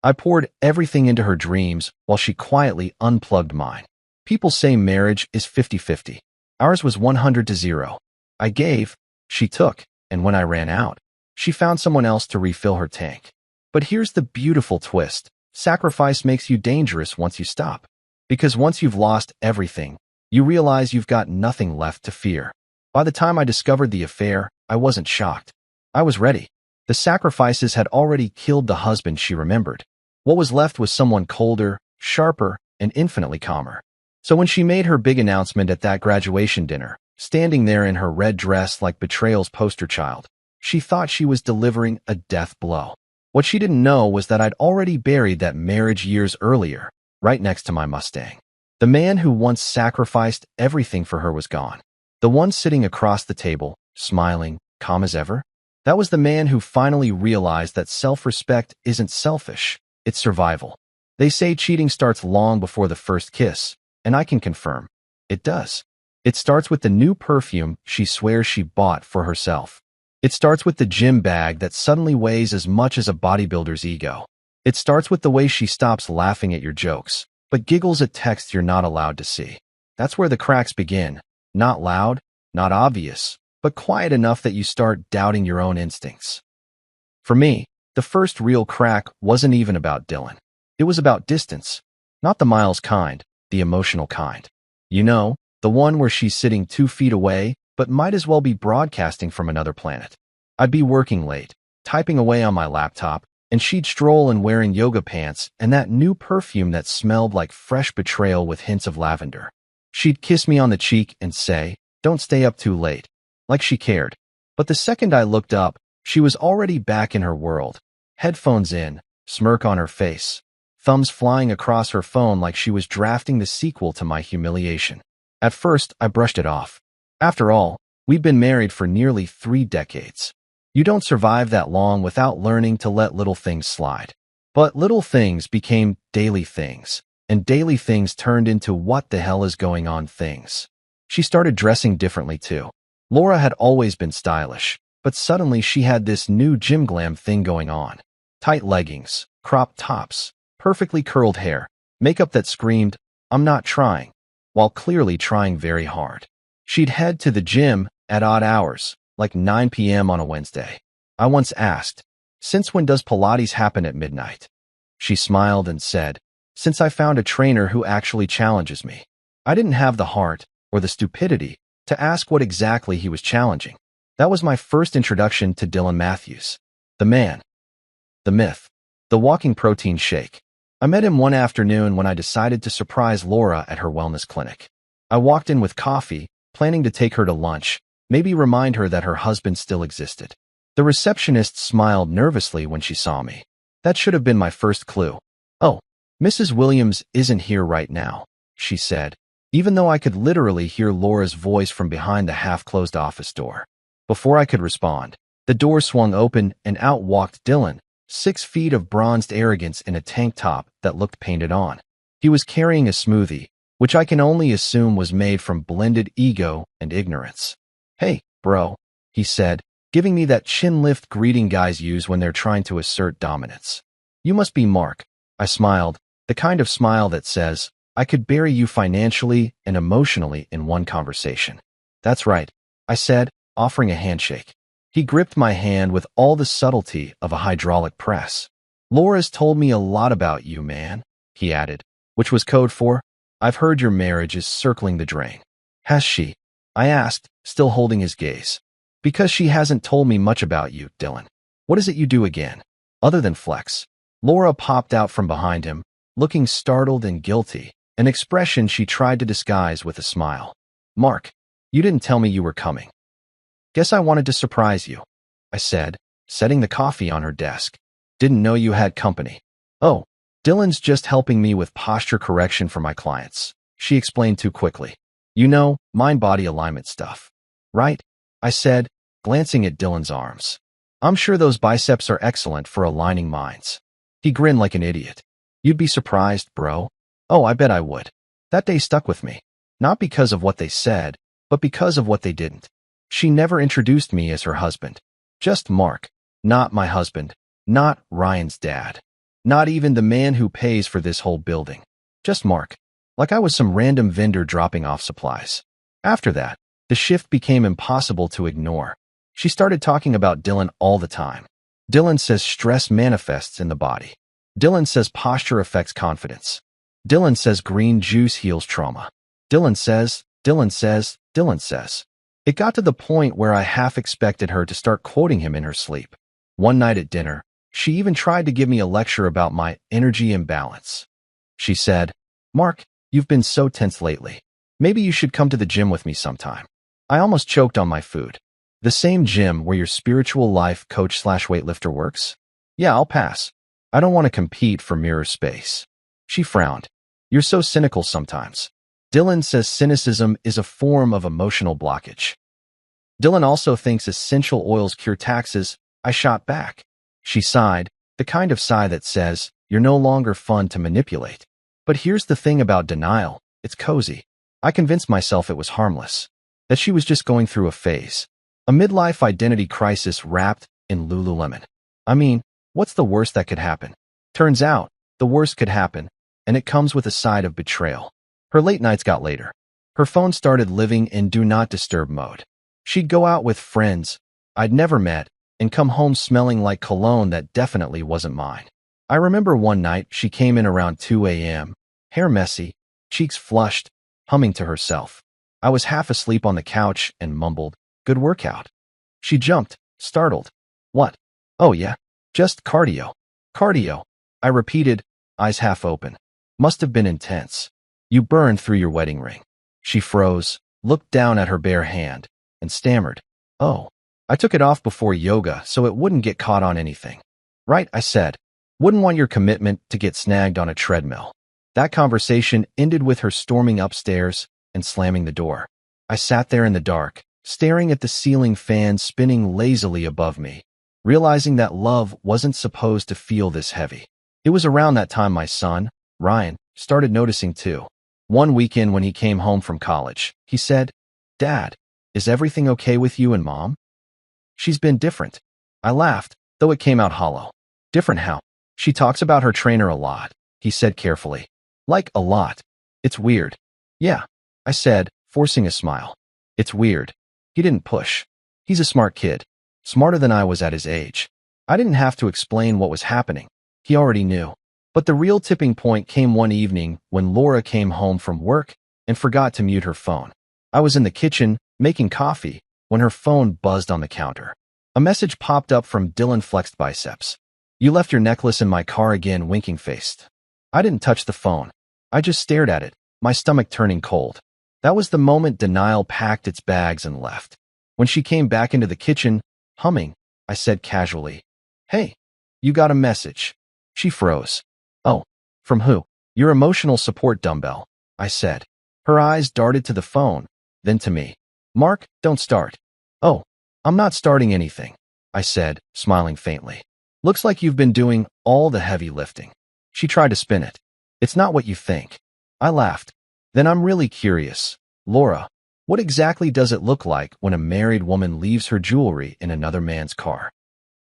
I poured everything into her dreams while she quietly unplugged mine. People say marriage is 50-50. Ours was 100-0. I gave, she took, and when I ran out, she found someone else to refill her tank. But here's the beautiful twist. Sacrifice makes you dangerous once you stop. Because once you've lost everything, you realize you've got nothing left to fear. By the time I discovered the affair, I wasn't shocked. I was ready. The sacrifices had already killed the husband she remembered. What was left was someone colder, sharper, and infinitely calmer. So when she made her big announcement at that graduation dinner, standing there in her red dress like betrayal's poster child, she thought she was delivering a death blow. What she didn't know was that I'd already buried that marriage years earlier, right next to my Mustang. The man who once sacrificed everything for her was gone. The one sitting across the table, smiling, calm as ever? That was the man who finally realized that self-respect isn't selfish, it's survival. They say cheating starts long before the first kiss, and I can confirm, it does. It starts with the new perfume she swears she bought for herself. It starts with the gym bag that suddenly weighs as much as a bodybuilder's ego. It starts with the way she stops laughing at your jokes, but giggles at texts you're not allowed to see. That's where the cracks begin. Not loud, not obvious, but quiet enough that you start doubting your own instincts. For me, the first real crack wasn't even about Dylan. It was about distance. Not the miles kind, the emotional kind. You know, the one where she's sitting 2 feet away, but might as well be broadcasting from another planet. I'd be working late, typing away on my laptop, and she'd stroll in wearing yoga pants and that new perfume that smelled like fresh betrayal with hints of lavender. She'd kiss me on the cheek and say, "Don't stay up too late," like she cared. But the second I looked up, she was already back in her world, headphones in, smirk on her face, thumbs flying across her phone like she was drafting the sequel to my humiliation. At first, I brushed it off. After all, we'd been married for nearly 3 decades. You don't survive that long without learning to let little things slide. But little things became daily things, and daily things turned into what the hell is going on things. She started dressing differently too. Laura had always been stylish, but suddenly she had this new gym glam thing going on. Tight leggings, cropped tops, perfectly curled hair, makeup that screamed, "I'm not trying," while clearly trying very hard. She'd head to the gym at odd hours, like 9 p.m. on a Wednesday. I once asked, "Since when does Pilates happen at midnight?" She smiled and said, "Since I found a trainer who actually challenges me." I didn't have the heart, or the stupidity, to ask what exactly he was challenging. That was my first introduction to Dylan Matthews. The man. The myth. The walking protein shake. I met him one afternoon when I decided to surprise Laura at her wellness clinic. I walked in with coffee, planning to take her to lunch, maybe remind her that her husband still existed. The receptionist smiled nervously when she saw me. That should have been my first clue. "Oh, Mrs. Williams isn't here right now," she said, even though I could literally hear Laura's voice from behind the half-closed office door. Before I could respond, the door swung open and out walked Dylan, 6 feet of bronzed arrogance in a tank top that looked painted on. He was carrying a smoothie, which I can only assume was made from blended ego and ignorance. "Hey, bro," he said, giving me that chin lift greeting guys use when they're trying to assert dominance. "You must be Mark." I smiled, the kind of smile that says, "I could bury you financially and emotionally in one conversation." "That's right," I said, offering a handshake. He gripped my hand with all the subtlety of a hydraulic press. "Laura's told me a lot about you, man," he added, which was code for, "I've heard your marriage is circling the drain." "Has she?" I asked, still holding his gaze. "Because she hasn't told me much about you, Dylan. What is it you do again? Other than flex?" Laura popped out from behind him, looking startled and guilty, an expression she tried to disguise with a smile. "Mark, you didn't tell me you were coming." "Guess I wanted to surprise you," I said, setting the coffee on her desk. "Didn't know you had company." "Oh, Dylan's just helping me with posture correction for my clients," she explained too quickly. "You know, mind-body alignment stuff. Right?" I said, glancing at Dylan's arms. "I'm sure those biceps are excellent for aligning minds." He grinned like an idiot. "You'd be surprised, bro." "Oh, I bet I would." That day stuck with me, not because of what they said, but because of what they didn't. She never introduced me as her husband. Just Mark, not my husband, not Ryan's dad, not even the man who pays for this whole building. Just Mark, like I was some random vendor dropping off supplies. After that, the shift became impossible to ignore. She started talking about Dylan all the time. Dylan says stress manifests in the body. Dylan says posture affects confidence. Dylan says green juice heals trauma. Dylan says. It got to the point where I half expected her to start quoting him in her sleep. One night at dinner, she even tried to give me a lecture about my energy imbalance. She said, "Mark, you've been so tense lately. Maybe you should come to the gym with me sometime." I almost choked on my food. "The same gym where your spiritual life coach/weightlifter works?" "Yeah, I'll pass. I don't want to compete for mirror space." She frowned. "You're so cynical sometimes." Dylan says cynicism is a form of emotional blockage. Dylan also thinks essential oils cure taxes. I shot back. She sighed, the kind of sigh that says, "You're no longer fun to manipulate." But here's the thing about denial, it's cozy. I convinced myself it was harmless, that she was just going through a phase, a midlife identity crisis wrapped in Lululemon. I mean, what's the worst that could happen? Turns out, the worst could happen, and it comes with a side of betrayal. Her late nights got later. Her phone started living in do not disturb mode. She'd go out with friends I'd never met and come home smelling like cologne that definitely wasn't mine. I remember one night she came in around 2 a.m., hair messy, cheeks flushed, humming to herself. I was half asleep on the couch and mumbled, "Good workout." She jumped, startled. "What?" "Oh yeah, just cardio." "Cardio," I repeated, eyes half open. "Must have been intense. You burned through your wedding ring." She froze, looked down at her bare hand, and stammered, "Oh, I took it off before yoga so it wouldn't get caught on anything." "Right," I said. "Wouldn't want your commitment to get snagged on a treadmill." That conversation ended with her storming upstairs and slamming the door. I sat there in the dark, staring at the ceiling fan spinning lazily above me, realizing that love wasn't supposed to feel this heavy. It was around that time my son, Ryan, started noticing too. One weekend when he came home from college, he said, "Dad, is everything okay with you and Mom? She's been different." I laughed, though it came out hollow. "Different how?" "She talks about her trainer a lot," he said carefully. "Like a lot. It's weird." "Yeah," I said, forcing a smile. "It's weird." He didn't push. He's a smart kid. Smarter than I was at his age. I didn't have to explain what was happening. He already knew. But the real tipping point came one evening when Laura came home from work and forgot to mute her phone. I was in the kitchen, making coffee, when her phone buzzed on the counter. A message popped up from Dylan Flexed Biceps. "You left your necklace in my car again," winking-faced. I didn't touch the phone. I just stared at it, my stomach turning cold. That was the moment denial packed its bags and left. When she came back into the kitchen, humming, I said casually, "Hey, you got a message." She froze. "Oh, from who?" "Your emotional support dumbbell," I said. Her eyes darted to the phone, then to me. "Mark, don't start." "Oh, I'm not starting anything," I said, smiling faintly. "Looks like you've been doing all the heavy lifting." She tried to spin it. "It's not what you think." I laughed. "Then I'm really curious. Laura, what exactly does it look like when a married woman leaves her jewelry in another man's car?"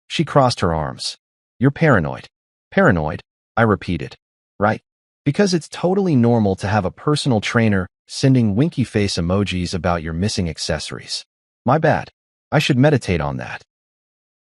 She crossed her arms. "You're paranoid." "Paranoid?" I repeated. "Right. Because it's totally normal to have a personal trainer sending winky face emojis about your missing accessories. My bad. I should meditate on that."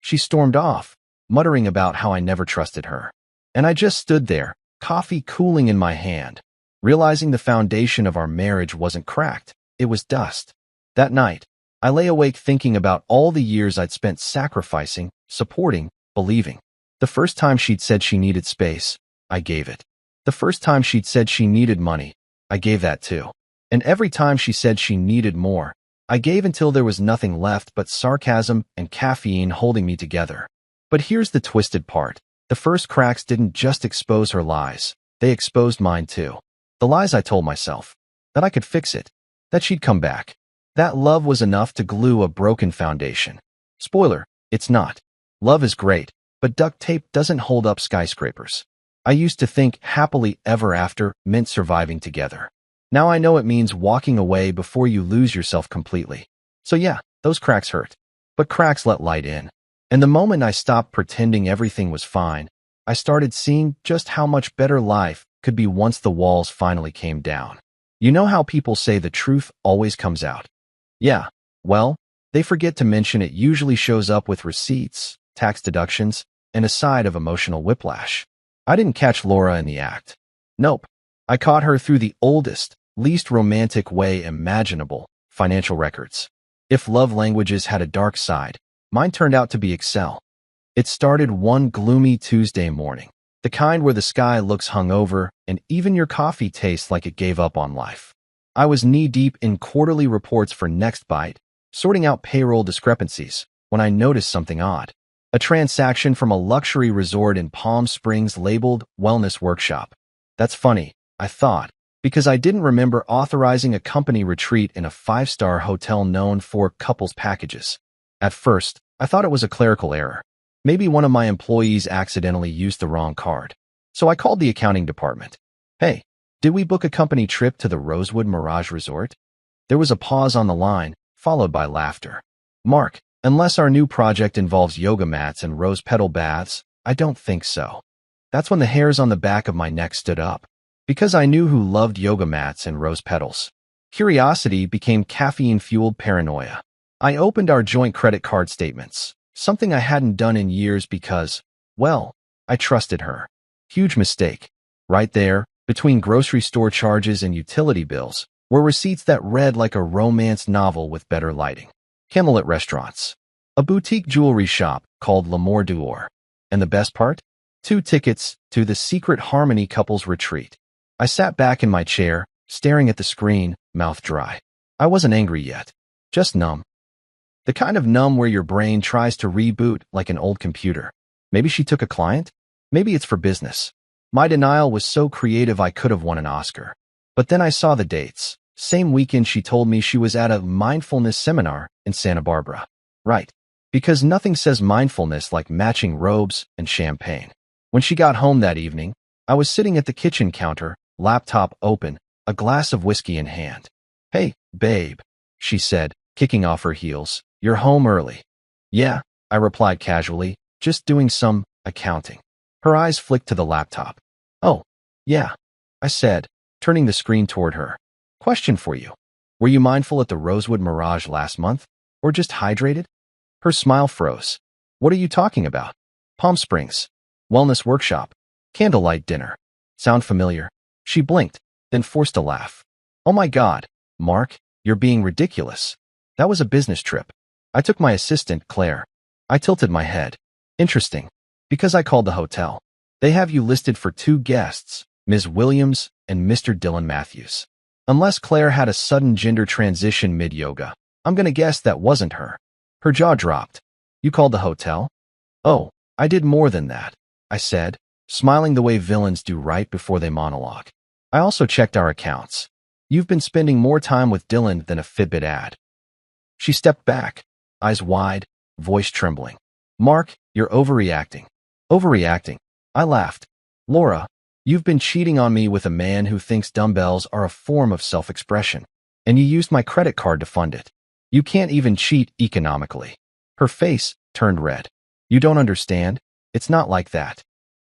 She stormed off, muttering about how I never trusted her. And I just stood there, coffee cooling in my hand, realizing the foundation of our marriage wasn't cracked, it was dust. That night, I lay awake thinking about all the years I'd spent sacrificing, supporting, believing. The first time she'd said she needed space, I gave it. The first time she'd said she needed money, I gave that too. And every time she said she needed more, I gave until there was nothing left but sarcasm and caffeine holding me together. But here's the twisted part. The first cracks didn't just expose her lies, they exposed mine too. The lies I told myself. That I could fix it. That she'd come back. That love was enough to glue a broken foundation. Spoiler, it's not. Love is great, but duct tape doesn't hold up skyscrapers. I used to think happily ever after meant surviving together. Now I know it means walking away before you lose yourself completely. So yeah, those cracks hurt. But cracks let light in. And the moment I stopped pretending everything was fine, I started seeing just how much better life could be once the walls finally came down. You know how people say the truth always comes out? Yeah, well, they forget to mention it usually shows up with receipts, tax deductions, and a side of emotional whiplash. I didn't catch Laura in the act. Nope. I caught her through the oldest, least romantic way imaginable, financial records. If love languages had a dark side, mine turned out to be Excel. It started one gloomy Tuesday morning, the kind where the sky looks hungover and even your coffee tastes like it gave up on life. I was knee-deep in quarterly reports for NextBite, sorting out payroll discrepancies, when I noticed something odd. A transaction from a luxury resort in Palm Springs labeled Wellness Workshop. That's funny, I thought, because I didn't remember authorizing a company retreat in a five-star hotel known for couples packages. At first, I thought it was a clerical error. Maybe one of my employees accidentally used the wrong card. So I called the accounting department. "Hey, did we book a company trip to the Rosewood Mirage Resort?" There was a pause on the line, followed by laughter. "Mark, unless our new project involves yoga mats and rose petal baths, I don't think so." That's when the hairs on the back of my neck stood up. Because I knew who loved yoga mats and rose petals. Curiosity became caffeine-fueled paranoia. I opened our joint credit card statements. something I hadn't done in years because, well, I trusted her. Huge mistake. Right there, between grocery store charges and utility bills, were receipts that read like a romance novel with better lighting. Camelot Restaurants. A boutique jewelry shop called L'Amour d'Or. And the best part? 2 tickets to the Secret Harmony couple's retreat. I sat back in my chair, staring at the screen, mouth dry. I wasn't angry yet. Just numb. The kind of numb where your brain tries to reboot like an old computer. Maybe she took a client? Maybe it's for business. My denial was so creative I could have won an Oscar. But then I saw the dates. Same weekend she told me she was at a mindfulness seminar in Santa Barbara. Right. Because nothing says mindfulness like matching robes and champagne. When she got home that evening, I was sitting at the kitchen counter, laptop open, a glass of whiskey in hand. "Hey, babe," she said, kicking off her heels. "You're home early." "Yeah," I replied casually, "just doing some accounting." Her eyes flicked to the laptop. "Oh, yeah," I said, turning the screen toward her. "Question for you. Were you mindful at the Rosewood Mirage last month? Or just hydrated?" Her smile froze. "What are you talking about?" "Palm Springs. Wellness workshop. Candlelight dinner. Sound familiar?" She blinked, then forced a laugh. "Oh my God, Mark, you're being ridiculous. That was a business trip. I took my assistant, Claire." I tilted my head. "Interesting. Because I called the hotel. They have you listed for 2 guests, Ms. Williams and Mr. Dylan Matthews. Unless Claire had a sudden gender transition mid-yoga, I'm gonna guess that wasn't her." Her jaw dropped. "You called the hotel?" "Oh, I did more than that," I said, smiling the way villains do right before they monologue. "I also checked our accounts. You've been spending more time with Dylan than a Fitbit ad." She stepped back, eyes wide, voice trembling. "Mark, you're overreacting." "Overreacting?" I laughed. "Laura, you've been cheating on me with a man who thinks dumbbells are a form of self-expression, and you used my credit card to fund it. You can't even cheat economically." Her face turned red. "You don't understand? It's not like that."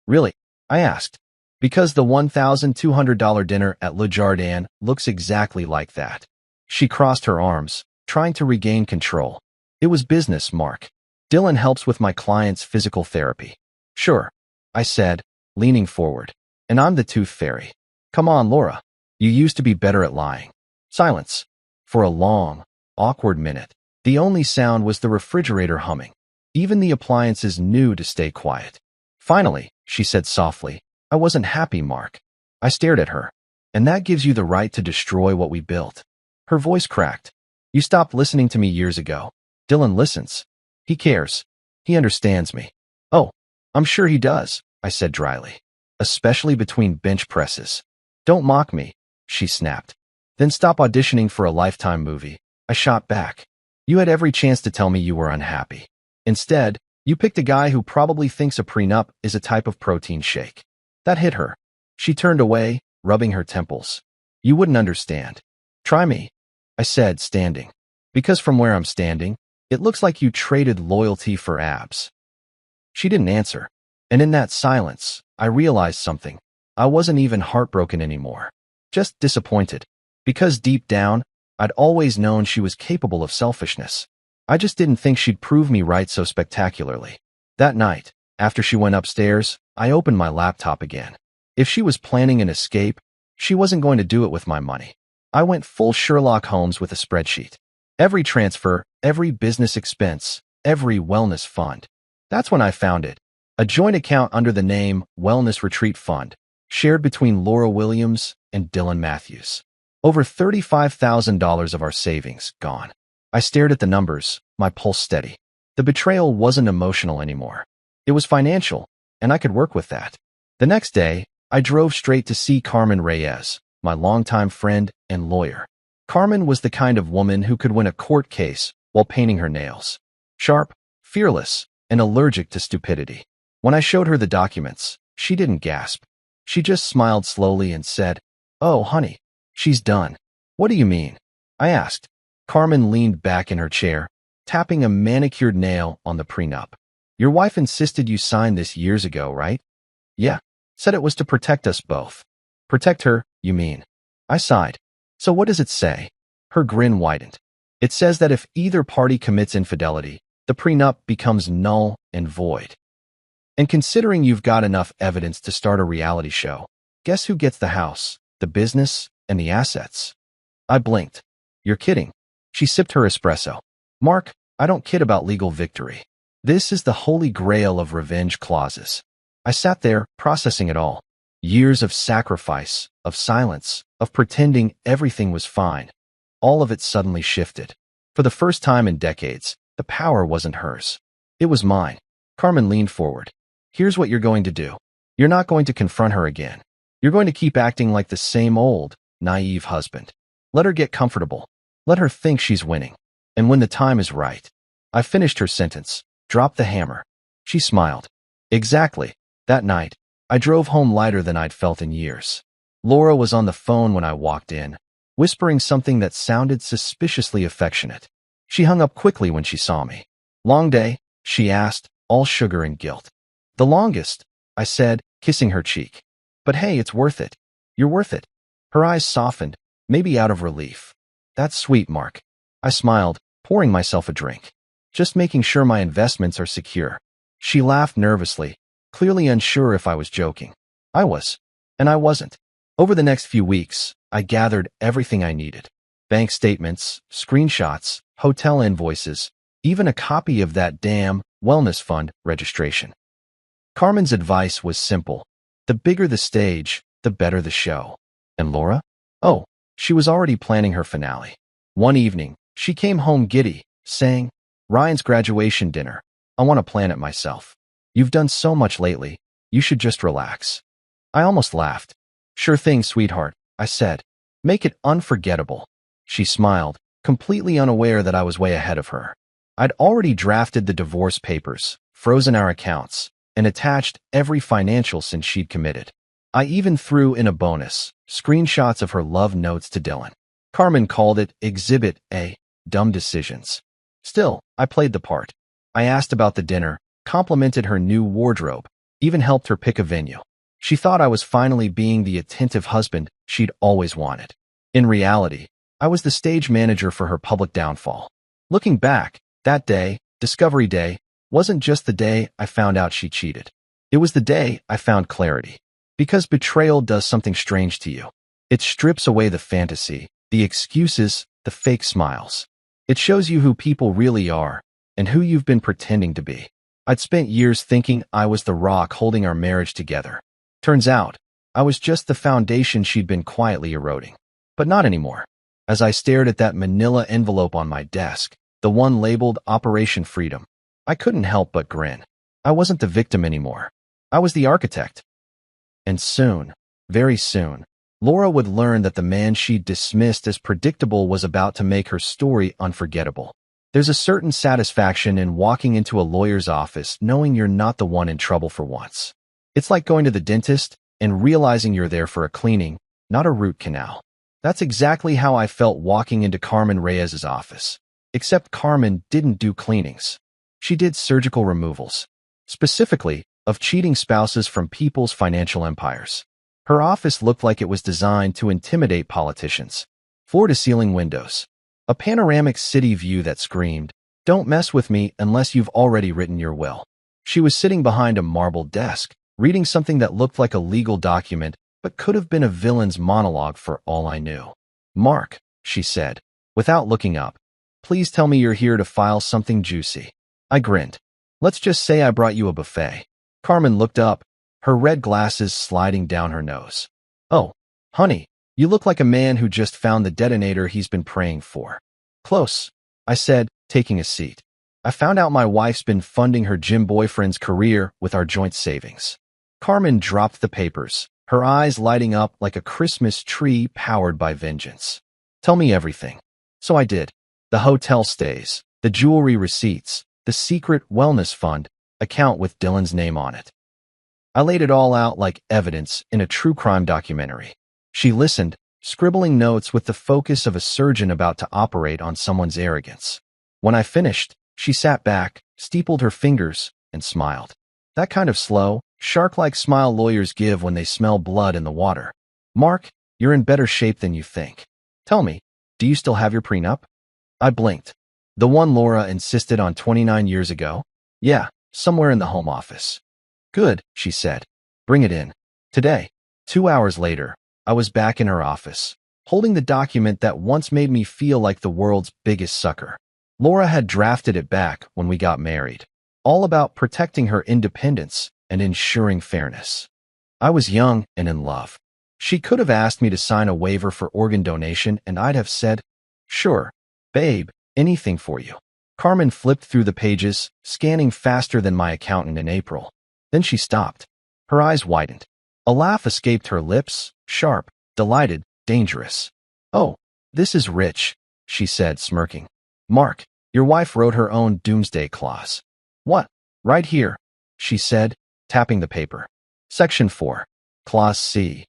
"Really?" I asked. "Because the $1,200 dinner at Le Jardin looks exactly like that." She crossed her arms, trying to regain control. "It was business, Mark. Dylan helps with my client's physical therapy." "Sure," I said, leaning forward. "And I'm the tooth fairy." "Come on, Laura. You used to be better at lying." Silence. For a long, awkward minute. The only sound was the refrigerator humming. Even the appliances knew to stay quiet. Finally, she said softly, "I wasn't happy, Mark." I stared at her. "And that gives you the right to destroy what we built." Her voice cracked. "You stopped listening to me years ago. Dylan listens. He cares. He understands me." "Oh, I'm sure he does," I said dryly. "Especially between bench presses." "Don't mock me," she snapped. "Then stop auditioning for a Lifetime movie." I shot back. "You had every chance to tell me you were unhappy. Instead, you picked a guy who probably thinks a prenup is a type of protein shake." That hit her. She turned away, rubbing her temples. "You wouldn't understand." "Try me," I said, standing. "Because from where I'm standing, it looks like you traded loyalty for abs." She didn't answer. And in that silence, I realized something. I wasn't even heartbroken anymore. Just disappointed. Because deep down, I'd always known she was capable of selfishness. I just didn't think she'd prove me right so spectacularly. That night, after she went upstairs, I opened my laptop again. If she was planning an escape, she wasn't going to do it with my money. I went full Sherlock Holmes with a spreadsheet. Every transfer, every business expense, every wellness fund. That's when I found it. A joint account under the name Wellness Retreat Fund, shared between Laura Williams and Dylan Matthews. Over $35,000 of our savings gone. I stared at the numbers, my pulse steady. The betrayal wasn't emotional anymore. It was financial, and I could work with that. The next day, I drove straight to see Carmen Reyes, my longtime friend and lawyer. Carmen was the kind of woman who could win a court case while painting her nails. Sharp, fearless, and allergic to stupidity. When I showed her the documents, she didn't gasp. She just smiled slowly and said, "Oh, honey, she's done." "What do you mean?" I asked. Carmen leaned back in her chair, tapping a manicured nail on the prenup. "Your wife insisted you signed this years ago, right?" "Yeah. Said it was to protect us both." "Protect her, you mean?" I sighed. "So what does it say?" Her grin widened. "It says that if either party commits infidelity, the prenup becomes null and void. And considering you've got enough evidence to start a reality show, guess who gets the house, the business, and the assets? I blinked. You're kidding. She sipped her espresso. Mark, I don't kid about legal victory. This is the holy grail of revenge clauses. I sat there, processing it all. Years of sacrifice, of silence, of pretending everything was fine. All of it suddenly shifted. For the first time in decades, the power wasn't hers. It was mine. Carmen leaned forward. Here's what you're going to do. You're not going to confront her again. You're going to keep acting like the same old, naive husband. Let her get comfortable. Let her think she's winning. And when the time is right. I finished her sentence. Drop the hammer. She smiled. Exactly. That night, I drove home lighter than I'd felt in years. Laura was on the phone when I walked in, whispering something that sounded suspiciously affectionate. She hung up quickly when she saw me. Long day? She asked, all sugar and guilt. The longest, I said, kissing her cheek. But hey, it's worth it. You're worth it. Her eyes softened, maybe out of relief. That's sweet, Mark. I smiled, pouring myself a drink. Just making sure my investments are secure. She laughed nervously, clearly unsure if I was joking. I was. And I wasn't. Over the next few weeks, I gathered everything I needed. Bank statements, screenshots, hotel invoices, even a copy of that damn wellness fund registration. Carmen's advice was simple. The bigger the stage, the better the show. And Laura? Oh, she was already planning her finale. One evening, she came home giddy, saying, Ryan's graduation dinner. I want to plan it myself. You've done so much lately. You should just relax. I almost laughed. Sure thing, sweetheart, I said. Make it unforgettable. She smiled, completely unaware that I was way ahead of her. I'd already drafted the divorce papers, frozen our accounts, and attached every financial since she'd committed. I even threw in a bonus, screenshots of her love notes to Dylan. Carmen called it Exhibit A, Dumb Decisions. Still, I played the part. I asked about the dinner, complimented her new wardrobe, even helped her pick a venue. She thought I was finally being the attentive husband she'd always wanted. In reality, I was the stage manager for her public downfall. Looking back, that day, Discovery Day, wasn't just the day I found out she cheated. It was the day I found clarity. Because betrayal does something strange to you. It strips away the fantasy, the excuses, the fake smiles. It shows you who people really are and who you've been pretending to be. I'd spent years thinking I was the rock holding our marriage together. Turns out, I was just the foundation she'd been quietly eroding. But not anymore. As I stared at that manila envelope on my desk, the one labeled Operation Freedom, I couldn't help but grin. I wasn't the victim anymore. I was the architect. And soon, very soon, Laura would learn that the man she'd dismissed as predictable was about to make her story unforgettable. There's a certain satisfaction in walking into a lawyer's office knowing you're not the one in trouble for once. It's like going to the dentist and realizing you're there for a cleaning, not a root canal. That's exactly how I felt walking into Carmen Reyes's office. Except Carmen didn't do cleanings. She did surgical removals. Specifically, of cheating spouses from people's financial empires. Her office looked like it was designed to intimidate politicians. Floor-to-ceiling windows. A panoramic city view that screamed, "Don't mess with me unless you've already written your will." She was sitting behind a marble desk, reading something that looked like a legal document, but could have been a villain's monologue for all I knew. "Mark," she said, without looking up, "please tell me you're here to file something juicy." I grinned. "Let's just say I brought you a buffet." Carmen looked up, her red glasses sliding down her nose. "Oh, honey, you look like a man who just found the detonator he's been praying for." "Close," I said, taking a seat. "I found out my wife's been funding her gym boyfriend's career with our joint savings." Carmen dropped the papers, her eyes lighting up like a Christmas tree powered by vengeance. "Tell me everything." So I did. The hotel stays, the jewelry receipts, the secret wellness fund account with Dylan's name on it. I laid it all out like evidence in a true crime documentary. She listened, scribbling notes with the focus of a surgeon about to operate on someone's arrogance. When I finished, she sat back, steepled her fingers, and smiled. That kind of slow, shark-like smile lawyers give when they smell blood in the water. "Mark, you're in better shape than you think. Tell me, do you still have your prenup?" I blinked. The one Laura insisted on 29 years ago? Yeah, somewhere in the home office. Good, she said. Bring it in. Today. 2 hours later, I was back in her office, holding the document that once made me feel like the world's biggest sucker. Laura had drafted it back when we got married, all about protecting her independence and ensuring fairness. I was young and in love. She could have asked me to sign a waiver for organ donation, and I'd have said, sure, babe, anything for you. Carmen flipped through the pages, scanning faster than my accountant in April. Then she stopped. Her eyes widened. A laugh escaped her lips, sharp, delighted, dangerous. Oh, this is rich, she said, smirking. Mark, your wife wrote her own doomsday clause. What? Right here, she said, tapping the paper. Section 4. Clause C.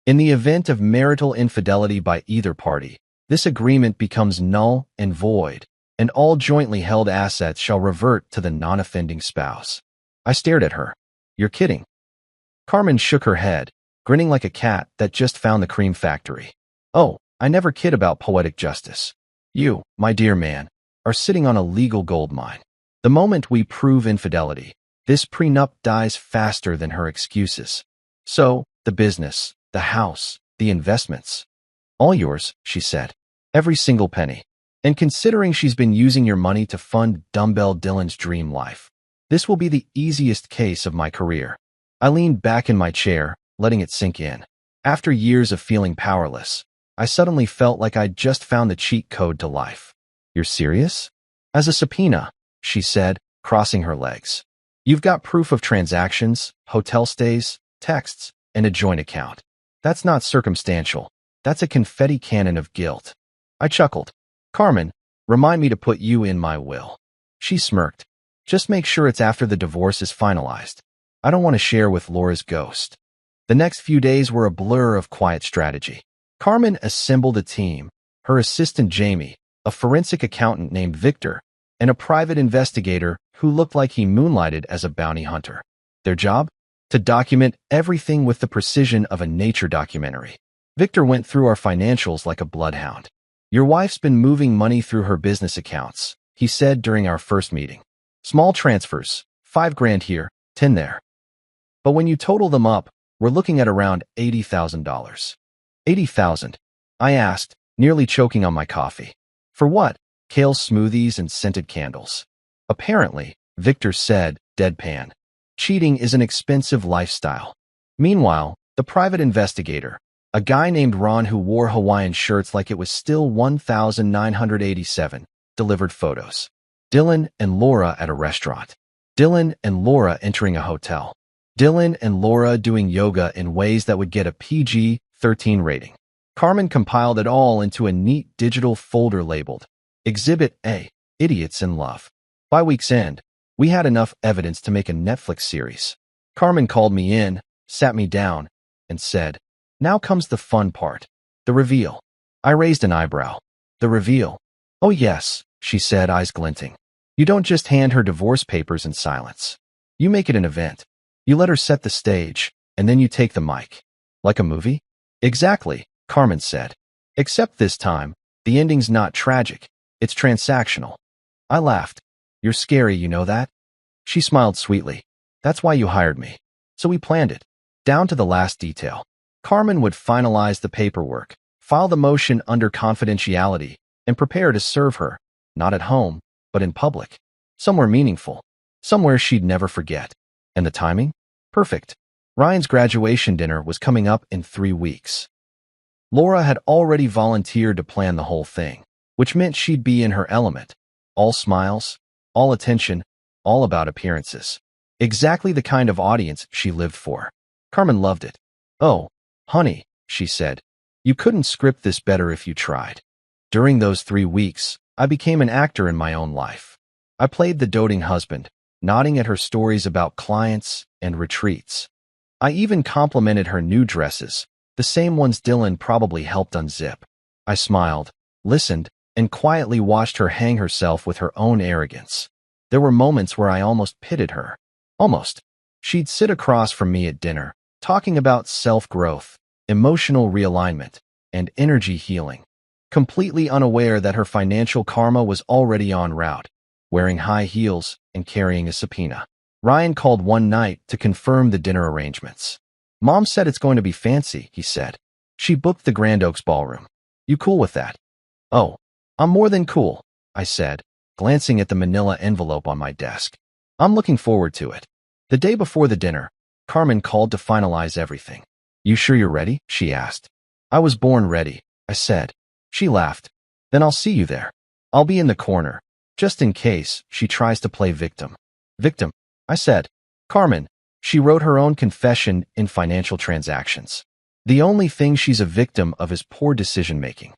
In the event of marital infidelity by either party, this agreement becomes null and void, and all jointly held assets shall revert to the non-offending spouse. I stared at her. You're kidding. Carmen shook her head, grinning like a cat that just found the cream factory. Oh, I never kid about poetic justice. You, my dear man, are sitting on a legal goldmine. The moment we prove infidelity, this prenup dies faster than her excuses. So, the business, the house, the investments. All yours, she said. Every single penny. And considering she's been using your money to fund Dumbbell Dylan's dream life, this will be the easiest case of my career. I leaned back in my chair, letting it sink in. After years of feeling powerless, I suddenly felt like I'd just found the cheat code to life. You're serious? As a subpoena, she said, crossing her legs. You've got proof of transactions, hotel stays, texts, and a joint account. That's not circumstantial. That's a confetti cannon of guilt. I chuckled. Carmen, remind me to put you in my will. She smirked. Just make sure it's after the divorce is finalized. I don't want to share with Laura's ghost. The next few days were a blur of quiet strategy. Carmen assembled a team, her assistant Jamie, a forensic accountant named Victor, and a private investigator who looked like he moonlighted as a bounty hunter. Their job? To document everything with the precision of a nature documentary. Victor went through our financials like a bloodhound. Your wife's been moving money through her business accounts, he said during our first meeting. Small transfers, $5,000 here, 10 there. But when you total them up, we're looking at around $80,000. 80,000, I asked, nearly choking on my coffee. For what? Kale smoothies and scented candles. Apparently, Victor said, deadpan. Cheating is an expensive lifestyle. Meanwhile, the private investigator, a guy named Ron who wore Hawaiian shirts like it was still 1987, delivered photos. Dylan and Laura at a restaurant. Dylan and Laura entering a hotel. Dylan and Laura doing yoga in ways that would get a PG-13 rating. Carmen compiled it all into a neat digital folder labeled Exhibit A, Idiots in Love. By week's end, we had enough evidence to make a Netflix series. Carmen called me in, sat me down, and said, now comes the fun part, the reveal. I raised an eyebrow. The reveal. Oh yes, she said, eyes glinting. You don't just hand her divorce papers in silence. You make it an event. You let her set the stage, and then you take the mic. Like a movie? Exactly, Carmen said. Except this time, the ending's not tragic. It's transactional. I laughed. You're scary, you know that? She smiled sweetly. That's why you hired me. So we planned it, down to the last detail. Carmen would finalize the paperwork, file the motion under confidentiality, and prepare to serve her, not at home, but in public. Somewhere meaningful. Somewhere she'd never forget. And the timing? Perfect. Ryan's graduation dinner was coming up in 3 weeks. Laura had already volunteered to plan the whole thing, which meant she'd be in her element. All smiles, all attention, all about appearances. Exactly the kind of audience she lived for. Carmen loved it. Oh, honey, she said, you couldn't script this better if you tried. During those 3 weeks, I became an actor in my own life. I played the doting husband, nodding at her stories about clients and retreats. I even complimented her new dresses, the same ones Dylan probably helped unzip. I smiled, listened, and quietly watched her hang herself with her own arrogance. There were moments where I almost pitied her. Almost. She'd sit across from me at dinner, talking about self-growth, emotional realignment, and energy healing. completely unaware that her financial karma was already en route, wearing high heels and carrying a subpoena. Ryan called one night to confirm the dinner arrangements. Mom said it's going to be fancy, he said. She booked the Grand Oaks Ballroom. You cool with that? Oh, I'm more than cool, I said, glancing at the manila envelope on my desk. I'm looking forward to it. The day before the dinner, Carmen called to finalize everything. You sure you're ready? She asked. I was born ready, I said. She laughed. Then I'll see you there. I'll be in the corner, just in case she tries to play victim. Victim, I said. Carmen, she wrote her own confession in financial transactions. The only thing she's a victim of is poor decision-making.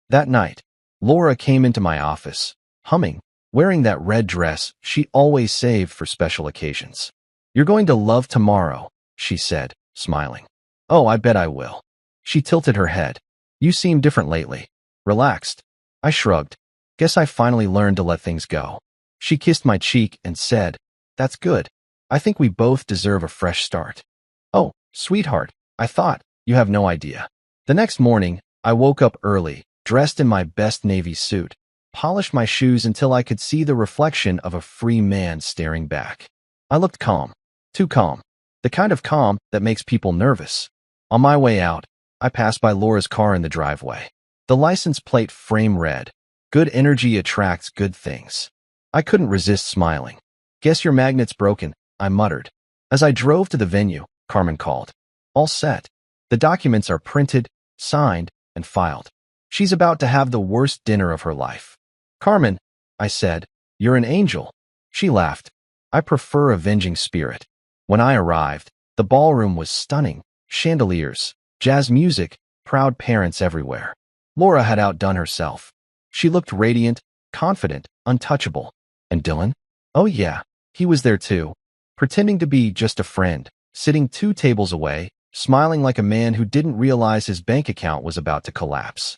That night, Laura came into my office, humming, wearing that red dress she always saved for special occasions. You're going to love tomorrow, she said, smiling. Oh, I bet I will. She tilted her head. You seem different lately. Relaxed. I shrugged. Guess I finally learned to let things go. She kissed my cheek and said, That's good. I think we both deserve a fresh start. Oh, sweetheart, I thought. You have no idea. The next morning, I woke up early, dressed in my best navy suit, polished my shoes until I could see the reflection of a free man staring back. I looked calm. Too calm. The kind of calm that makes people nervous. On my way out, I passed by Laura's car in the driveway. The license plate frame read, Good energy attracts good things. I couldn't resist smiling. Guess your magnet's broken, I muttered. As I drove to the venue, Carmen called. All set. The documents are printed, signed, and filed. She's about to have the worst dinner of her life. Carmen, I said, you're an angel. She laughed. I prefer avenging spirit. When I arrived, the ballroom was stunning. Chandeliers, jazz music, proud parents everywhere. Laura had outdone herself. She looked radiant, confident, untouchable. And Dylan? Oh yeah, he was there too, pretending to be just a friend, sitting 2 tables away, smiling like a man who didn't realize his bank account was about to collapse.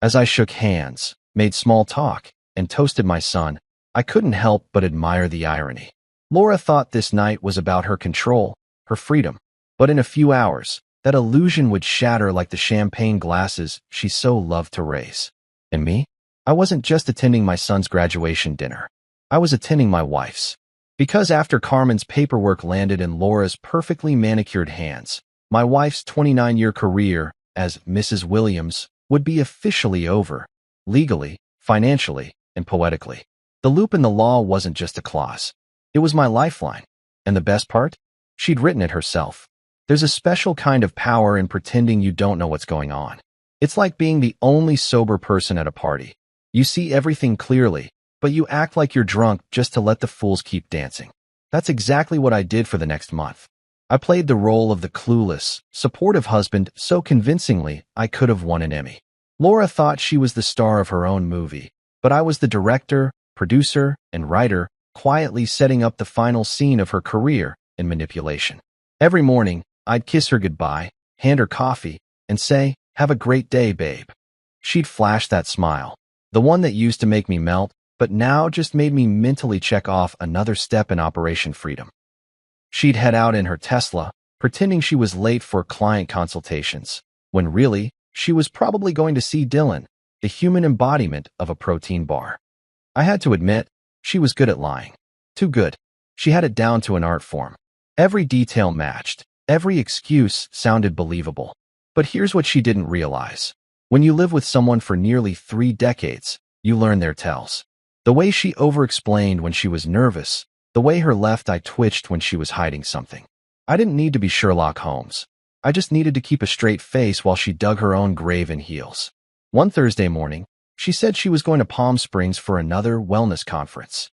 As I shook hands, made small talk, and toasted my son, I couldn't help but admire the irony. Laura thought this night was about her control, her freedom. But in a few hours, that illusion would shatter like the champagne glasses she so loved to raise. And me? I wasn't just attending my son's graduation dinner. I was attending my wife's. Because after Carmen's paperwork landed in Laura's perfectly manicured hands, my wife's 29-year career as Mrs. Williams would be officially over, legally, financially, and poetically. The loop in the law wasn't just a clause. It was my lifeline. And the best part? She'd written it herself. There's a special kind of power in pretending you don't know what's going on. It's like being the only sober person at a party. You see everything clearly, but you act like you're drunk just to let the fools keep dancing. That's exactly what I did for the next month. I played the role of the clueless, supportive husband so convincingly I could have won an Emmy. Laura thought she was the star of her own movie, but I was the director, producer, and writer, quietly setting up the final scene of her career in manipulation. Every morning, I'd kiss her goodbye, hand her coffee, and say, Have a great day, babe. She'd flash that smile, the one that used to make me melt, but now just made me mentally check off another step in Operation Freedom. She'd head out in her Tesla, pretending she was late for client consultations, when really, she was probably going to see Dylan, the human embodiment of a protein bar. I had to admit, she was good at lying. Too good. She had it down to an art form. Every detail matched. Every excuse sounded believable. But here's what she didn't realize. When you live with someone for nearly 3 decades, you learn their tells. The way she over-explained when she was nervous, the way her left eye twitched when she was hiding something. I didn't need to be Sherlock Holmes. I just needed to keep a straight face while she dug her own grave in heels. One Thursday morning, she said she was going to Palm Springs for another wellness conference.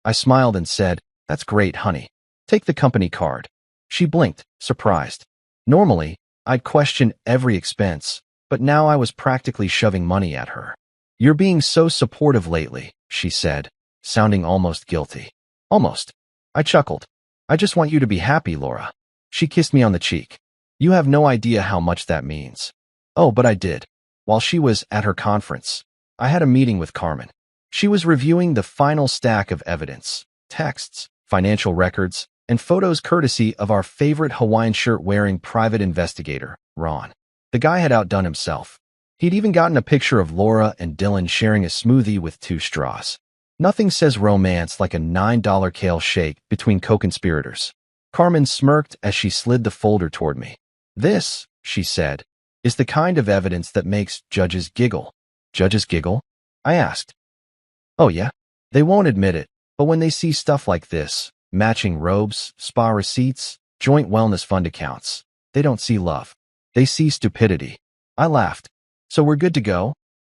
I smiled and said, That's great, honey. Take the company card. She blinked, surprised. Normally, I'd question every expense, but now I was practically shoving money at her. You're being so supportive lately, she said, sounding almost guilty. Almost. I chuckled. I just want you to be happy, Laura. She kissed me on the cheek. You have no idea how much that means. Oh, but I did. While she was at her conference, I had a meeting with Carmen. She was reviewing the final stack of evidence, texts, financial records, and photos courtesy of our favorite Hawaiian shirt-wearing private investigator, Ron. The guy had outdone himself. He'd even gotten a picture of Laura and Dylan sharing a smoothie with 2 straws. Nothing says romance like a $9 kale shake between co-conspirators. Carmen smirked as she slid the folder toward me. This, she said, is the kind of evidence that makes judges giggle. Judges giggle? I asked. Oh yeah? They won't admit it, but when they see stuff like this, matching robes, spa receipts, joint wellness fund accounts, they don't see love. They see stupidity. I laughed. So we're good to go?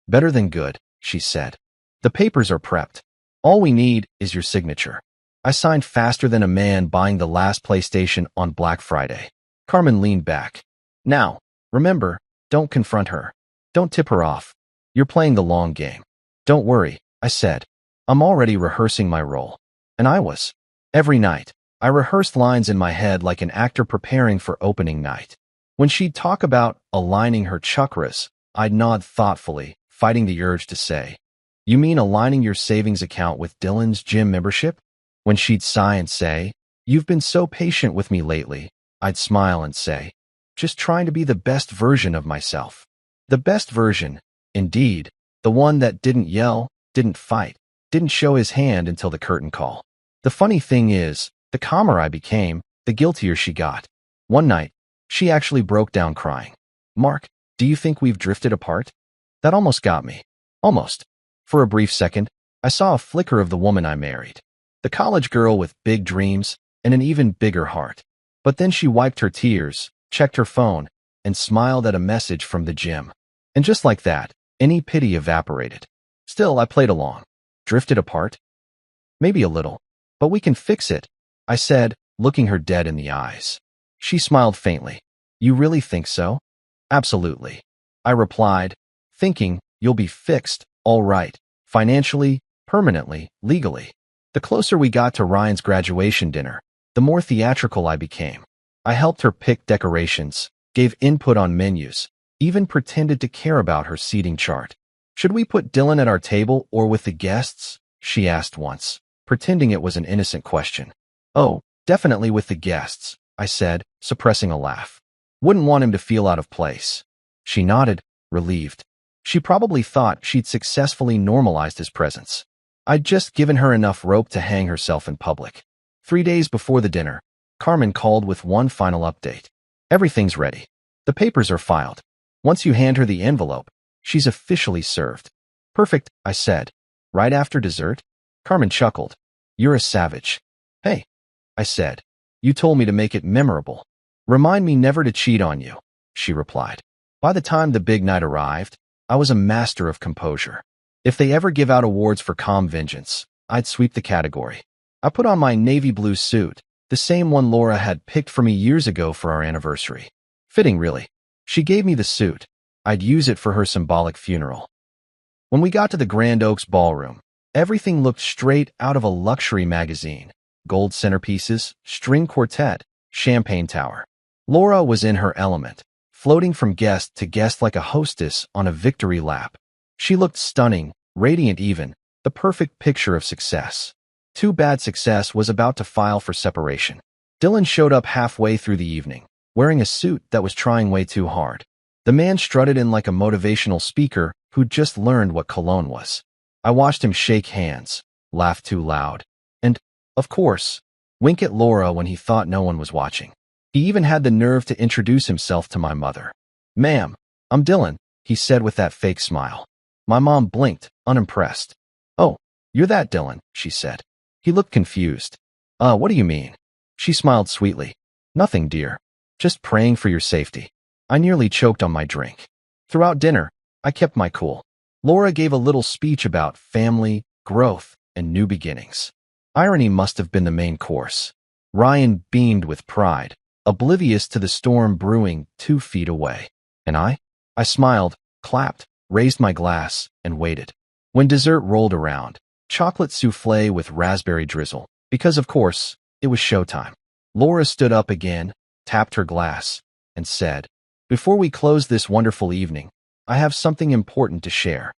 Better than good, she said. The papers are prepped. All we need is your signature. I signed faster than a man buying the last PlayStation on Black Friday. Carmen leaned back. Now, remember, don't confront her. Don't tip her off. You're playing the long game. Don't worry, I said. I'm already rehearsing my role. And I was. Every night, I rehearsed lines in my head like an actor preparing for opening night. When she'd talk about aligning her chakras, I'd nod thoughtfully, fighting the urge to say, "You mean aligning your savings account with Dylan's gym membership?" When she'd sigh and say, "You've been so patient with me lately," I'd smile and say, "Just trying to be the best version of myself." The best version, indeed, the one that didn't yell, didn't fight, didn't show his hand until the curtain call. The funny thing is, the calmer I became, the guiltier she got. One night, she actually broke down crying. "Mark, do you think we've drifted apart?" That almost got me. Almost. For a brief second, I saw a flicker of the woman I married. The college girl with big dreams and an even bigger heart. But then she wiped her tears, checked her phone, and smiled at a message from the gym. And just like that, any pity evaporated. Still, I played along. Drifted apart? Maybe a little. But we can fix it, I said, looking her dead in the eyes. She smiled faintly. "You really think so?" "Absolutely," I replied, thinking, "You'll be fixed, all right, financially, permanently, legally." The closer we got to Ryan's graduation dinner, the more theatrical I became. I helped her pick decorations, gave input on menus, even pretended to care about her seating chart. "Should we put Dylan at our table or with the guests?" she asked once, pretending it was an innocent question. "Oh, definitely with the guests," I said, suppressing a laugh. "Wouldn't want him to feel out of place." She nodded, relieved. She probably thought she'd successfully normalized his presence. I'd just given her enough rope to hang herself in public. 3 days before the dinner, Carmen called with one final update. "Everything's ready. The papers are filed. Once you hand her the envelope, she's officially served." "Perfect," I said. "Right after dessert?" Carmen chuckled. "You're a savage." "Hey," I said. "You told me to make it memorable. Remind me never to cheat on you," she replied. By the time the big night arrived, I was a master of composure. If they ever give out awards for calm vengeance, I'd sweep the category. I put on my navy blue suit, the same one Laura had picked for me years ago for our anniversary. Fitting, really. She gave me the suit. I'd use it for her symbolic funeral. When we got to the Grand Oaks ballroom, everything looked straight out of a luxury magazine. Gold centerpieces, string quartet, champagne tower. Laura was in her element, floating from guest to guest like a hostess on a victory lap. She looked stunning, radiant even, the perfect picture of success. Too bad success was about to file for separation. Dylan showed up halfway through the evening, wearing a suit that was trying way too hard. The man strutted in like a motivational speaker who'd just learned what cologne was. I watched him shake hands, laugh too loud, and, of course, wink at Laura when he thought no one was watching. He even had the nerve to introduce himself to my mother. "Ma'am, I'm Dylan," he said with that fake smile. My mom blinked, unimpressed. "Oh, you're that Dylan," she said. He looked confused. What do you mean?" She smiled sweetly. "Nothing, dear. Just praying for your safety." I nearly choked on my drink. Throughout dinner, I kept my cool. Laura gave a little speech about family, growth, and new beginnings. Irony must have been the main course. Ryan beamed with pride, oblivious to the storm brewing 2 feet away. And I smiled, clapped, raised my glass, and waited. When dessert rolled around, chocolate souffle with raspberry drizzle, because of course, it was showtime. Laura stood up again, tapped her glass, and said, "Before we close this wonderful evening, I have something important to share."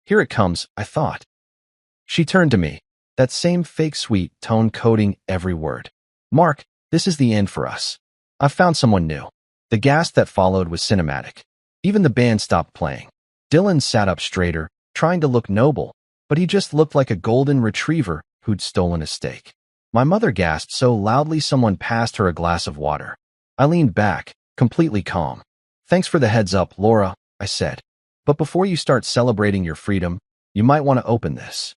Here it comes, I thought. She turned to me, that same fake sweet tone coding every word. "Mark, this is the end for us. I've found someone new." The gasp that followed was cinematic. Even the band stopped playing. Dylan sat up straighter, trying to look noble, but he just looked like a golden retriever who'd stolen a steak. My mother gasped so loudly someone passed her a glass of water. I leaned back, completely calm. "Thanks for the heads up, Laura," I said. "But before you start celebrating your freedom, you might want to open this."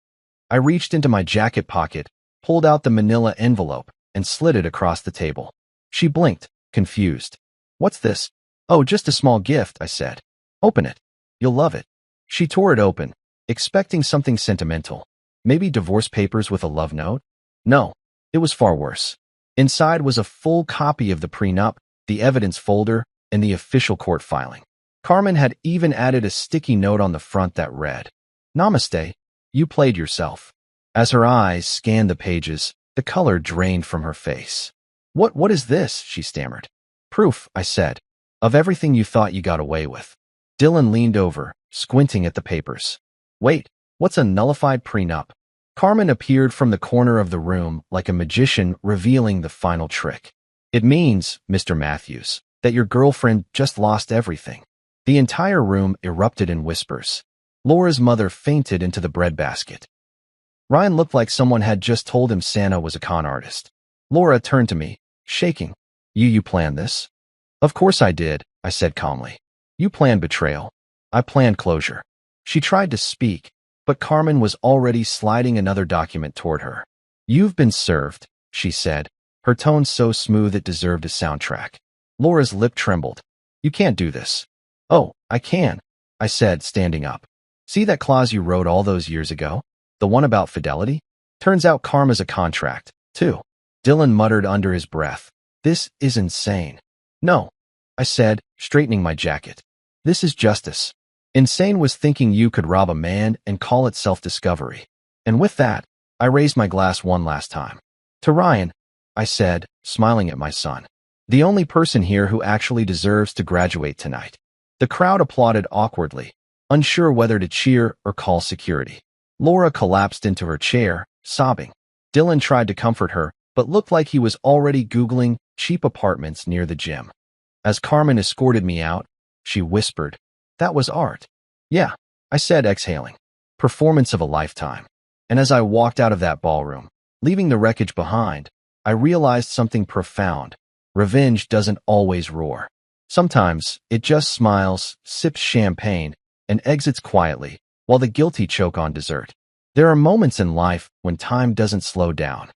I reached into my jacket pocket, pulled out the manila envelope, and slid it across the table. She blinked, confused. "What's this?" "Oh, just a small gift," I said. "Open it. You'll love it." She tore it open, expecting something sentimental. Maybe divorce papers with a love note? No, it was far worse. Inside was a full copy of the prenup, the evidence folder, and the official court filing. Carmen had even added a sticky note on the front that read, "Namaste, you played yourself." As her eyes scanned the pages, the color drained from her face. What is this?" she stammered. "Proof," I said, "of everything you thought you got away with." Dylan leaned over, squinting at the papers. "Wait, what's a nullified prenup?" Carmen appeared from the corner of the room like a magician revealing the final trick. "It means, Mr. Matthews, that your girlfriend just lost everything." The entire room erupted in whispers. Laura's mother fainted into the breadbasket. Ryan looked like someone had just told him Santa was a con artist. Laura turned to me, shaking. You planned this?" "Of course I did," I said calmly. "You planned betrayal. I planned closure." She tried to speak, but Carmen was already sliding another document toward her. "You've been served," she said, her tone so smooth it deserved a soundtrack. Laura's lip trembled. "You can't do this." "Oh, I can," I said, standing up. "See that clause you wrote all those years ago? The one about fidelity? Turns out karma's a contract, too." Dylan muttered under his breath. "This is insane." "No," I said, straightening my jacket. "This is justice. Insane was thinking you could rob a man and call it self-discovery." And with that, I raised my glass one last time. "To Ryan," I said, smiling at my son. "The only person here who actually deserves to graduate tonight." The crowd applauded awkwardly, unsure whether to cheer or call security. Laura collapsed into her chair, sobbing. Dylan tried to comfort her, but looked like he was already Googling cheap apartments near the gym. As Carmen escorted me out, she whispered, "That was art." "Yeah," I said, exhaling. "Performance of a lifetime." And as I walked out of that ballroom, leaving the wreckage behind, I realized something profound. Revenge doesn't always roar. Sometimes it just smiles, sips champagne, and exits quietly, while the guilty choke on dessert. There are moments in life when time doesn't slow down.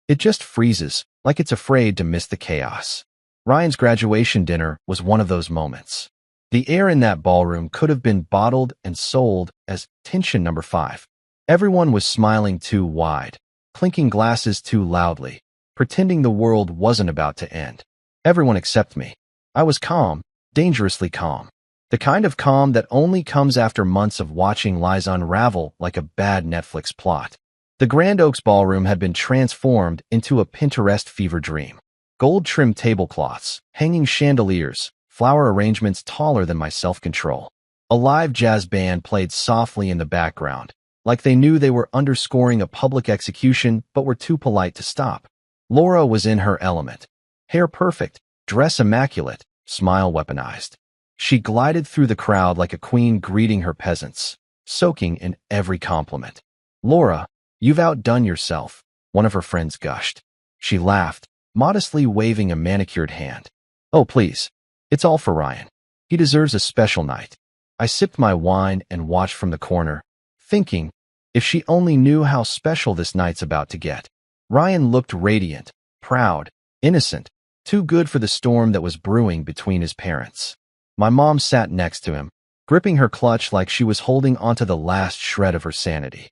It just freezes, like it's afraid to miss the chaos. Ryan's graduation dinner was one of those moments. The air in that ballroom could have been bottled and sold as tension number 5. Everyone was smiling too wide, clinking glasses too loudly, pretending the world wasn't about to end. Everyone except me. I was calm, dangerously calm. The kind of calm that only comes after months of watching lies unravel like a bad Netflix plot. The Grand Oaks Ballroom had been transformed into a Pinterest fever dream. Gold-trimmed tablecloths, hanging chandeliers, flower arrangements taller than my self-control. A live jazz band played softly in the background, like they knew they were underscoring a public execution but were too polite to stop. Laura was in her element. Hair perfect, dress immaculate, smile weaponized. She glided through the crowd like a queen greeting her peasants, soaking in every compliment. "Laura, you've outdone yourself," one of her friends gushed. She laughed, modestly waving a manicured hand. "Oh, please. It's all for Ryan. He deserves a special night." I sipped my wine and watched from the corner, thinking, if she only knew how special this night's about to get. Ryan looked radiant, proud, innocent, too good for the storm that was brewing between his parents. My mom sat next to him, gripping her clutch like she was holding onto the last shred of her sanity.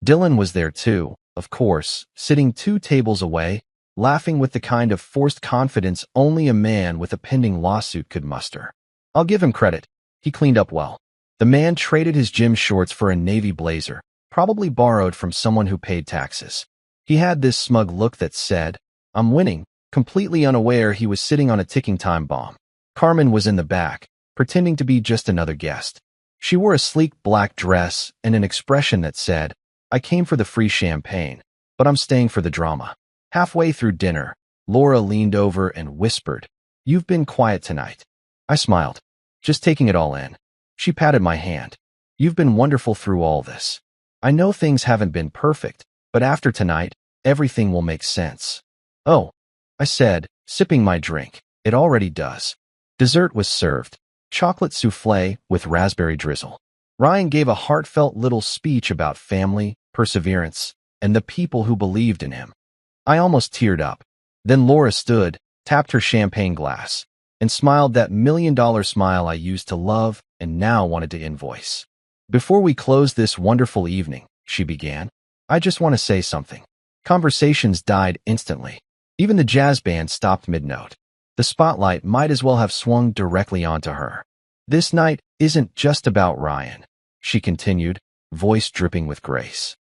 Dylan was there too, of course, sitting 2 tables away, laughing with the kind of forced confidence only a man with a pending lawsuit could muster. I'll give him credit. He cleaned up well. The man traded his gym shorts for a navy blazer, probably borrowed from someone who paid taxes. He had this smug look that said, "I'm winning," completely unaware he was sitting on a ticking time bomb. Carmen was in the back, pretending to be just another guest. She wore a sleek black dress and an expression that said, "I came for the free champagne, but I'm staying for the drama." Halfway through dinner, Laura leaned over and whispered, "You've been quiet tonight." I smiled, just taking it all in. She patted my hand. You've been wonderful through all this. I know things haven't been perfect, but after tonight, everything will make sense. Oh, I said, sipping my drink. It already does. Dessert was served. Chocolate souffle with raspberry drizzle. Ryan gave a heartfelt little speech about family, perseverance, and the people who believed in him. I almost teared up. Then Laura stood, tapped her champagne glass, and smiled that million-dollar smile I used to love and now wanted to invoice. Before we close this wonderful evening, she began, I just want to say something. Conversations died instantly. Even the jazz band stopped mid-note. The spotlight might as well have swung directly onto her. This night isn't just about Ryan, she continued, voice dripping with grace.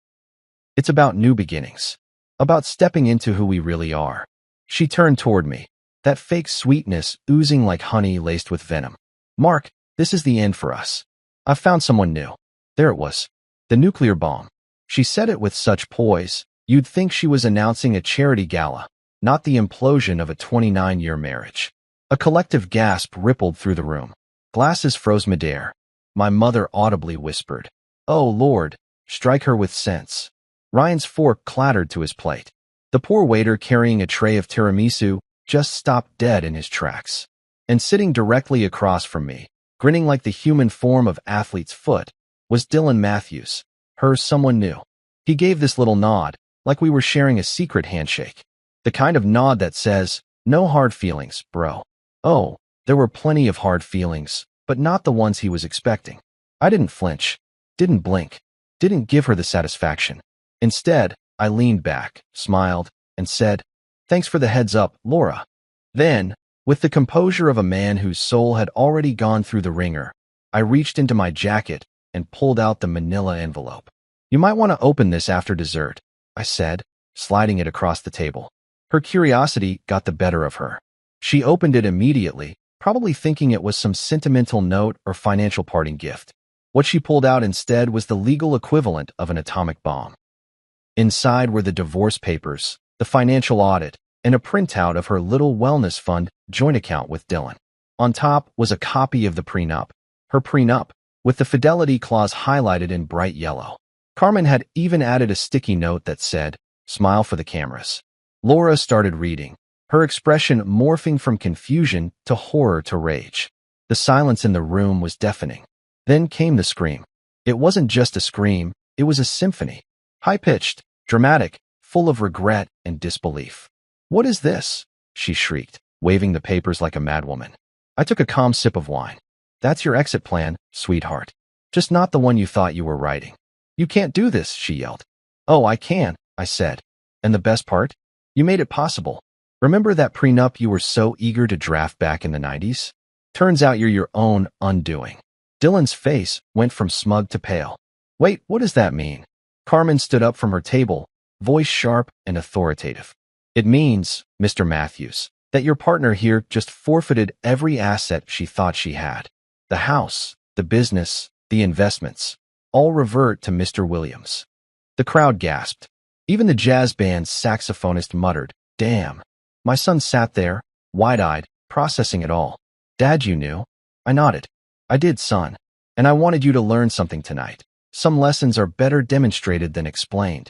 It's about new beginnings. About stepping into who we really are. She turned toward me, that fake sweetness oozing like honey laced with venom. Mark, this is the end for us. I've found someone new. There it was. The nuclear bomb. She said it with such poise, you'd think she was announcing a charity gala, not the implosion of a 29-year marriage. A collective gasp rippled through the room. Glasses froze midair. My mother audibly whispered, Oh Lord, strike her with sense. Ryan's fork clattered to his plate. The poor waiter carrying a tray of tiramisu just stopped dead in his tracks. And sitting directly across from me, grinning like the human form of athlete's foot, was Dylan Matthews, her someone new. He gave this little nod, like we were sharing a secret handshake. The kind of nod that says, no hard feelings, bro. Oh, there were plenty of hard feelings, but not the ones he was expecting. I didn't flinch, didn't blink, didn't give her the satisfaction. Instead, I leaned back, smiled, and said, Thanks for the heads up, Laura. Then, with the composure of a man whose soul had already gone through the ringer, I reached into my jacket and pulled out the manila envelope. You might want to open this after dessert, I said, sliding it across the table. Her curiosity got the better of her. She opened it immediately, probably thinking it was some sentimental note or financial parting gift. What she pulled out instead was the legal equivalent of an atomic bomb. Inside were the divorce papers, the financial audit, and a printout of her little wellness fund joint account with Dylan. On top was a copy of the prenup, her prenup, with the fidelity clause highlighted in bright yellow. Carmen had even added a sticky note that said, Smile for the cameras. Laura started reading, her expression morphing from confusion to horror to rage. The silence in the room was deafening. Then came the scream. It wasn't just a scream, it was a symphony. High-pitched, dramatic, full of regret and disbelief. What is this? She shrieked, waving the papers like a madwoman. I took a calm sip of wine. That's your exit plan, sweetheart. Just not the one you thought you were writing. You can't do this, she yelled. Oh, I can, I said. And the best part? You made it possible. Remember that prenup you were so eager to draft back in the 90s? Turns out you're your own undoing. Dylan's face went from smug to pale. Wait, what does that mean? Carmen stood up from her table, voice sharp and authoritative. It means, Mr. Matthews, that your partner here just forfeited every asset she thought she had. The house, the business, the investments, all revert to Mr. Williams. The crowd gasped. Even the jazz band's saxophonist muttered, Damn. My son sat there, wide-eyed, processing it all. Dad, you knew. I nodded. I did, son. And I wanted you to learn something tonight. Some lessons are better demonstrated than explained.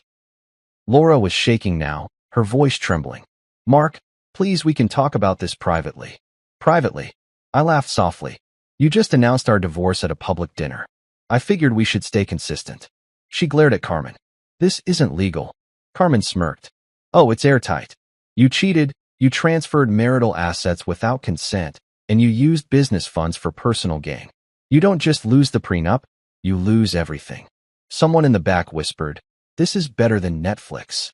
Laura was shaking now, her voice trembling. Mark, please, we can talk about this privately. Privately. I laughed softly. You just announced our divorce at a public dinner. I figured we should stay consistent. She glared at Carmen. This isn't legal. Carmen smirked. Oh, it's airtight. You cheated, you transferred marital assets without consent, and you used business funds for personal gain. You don't just lose the prenup, you lose everything. Someone in the back whispered, This is better than Netflix.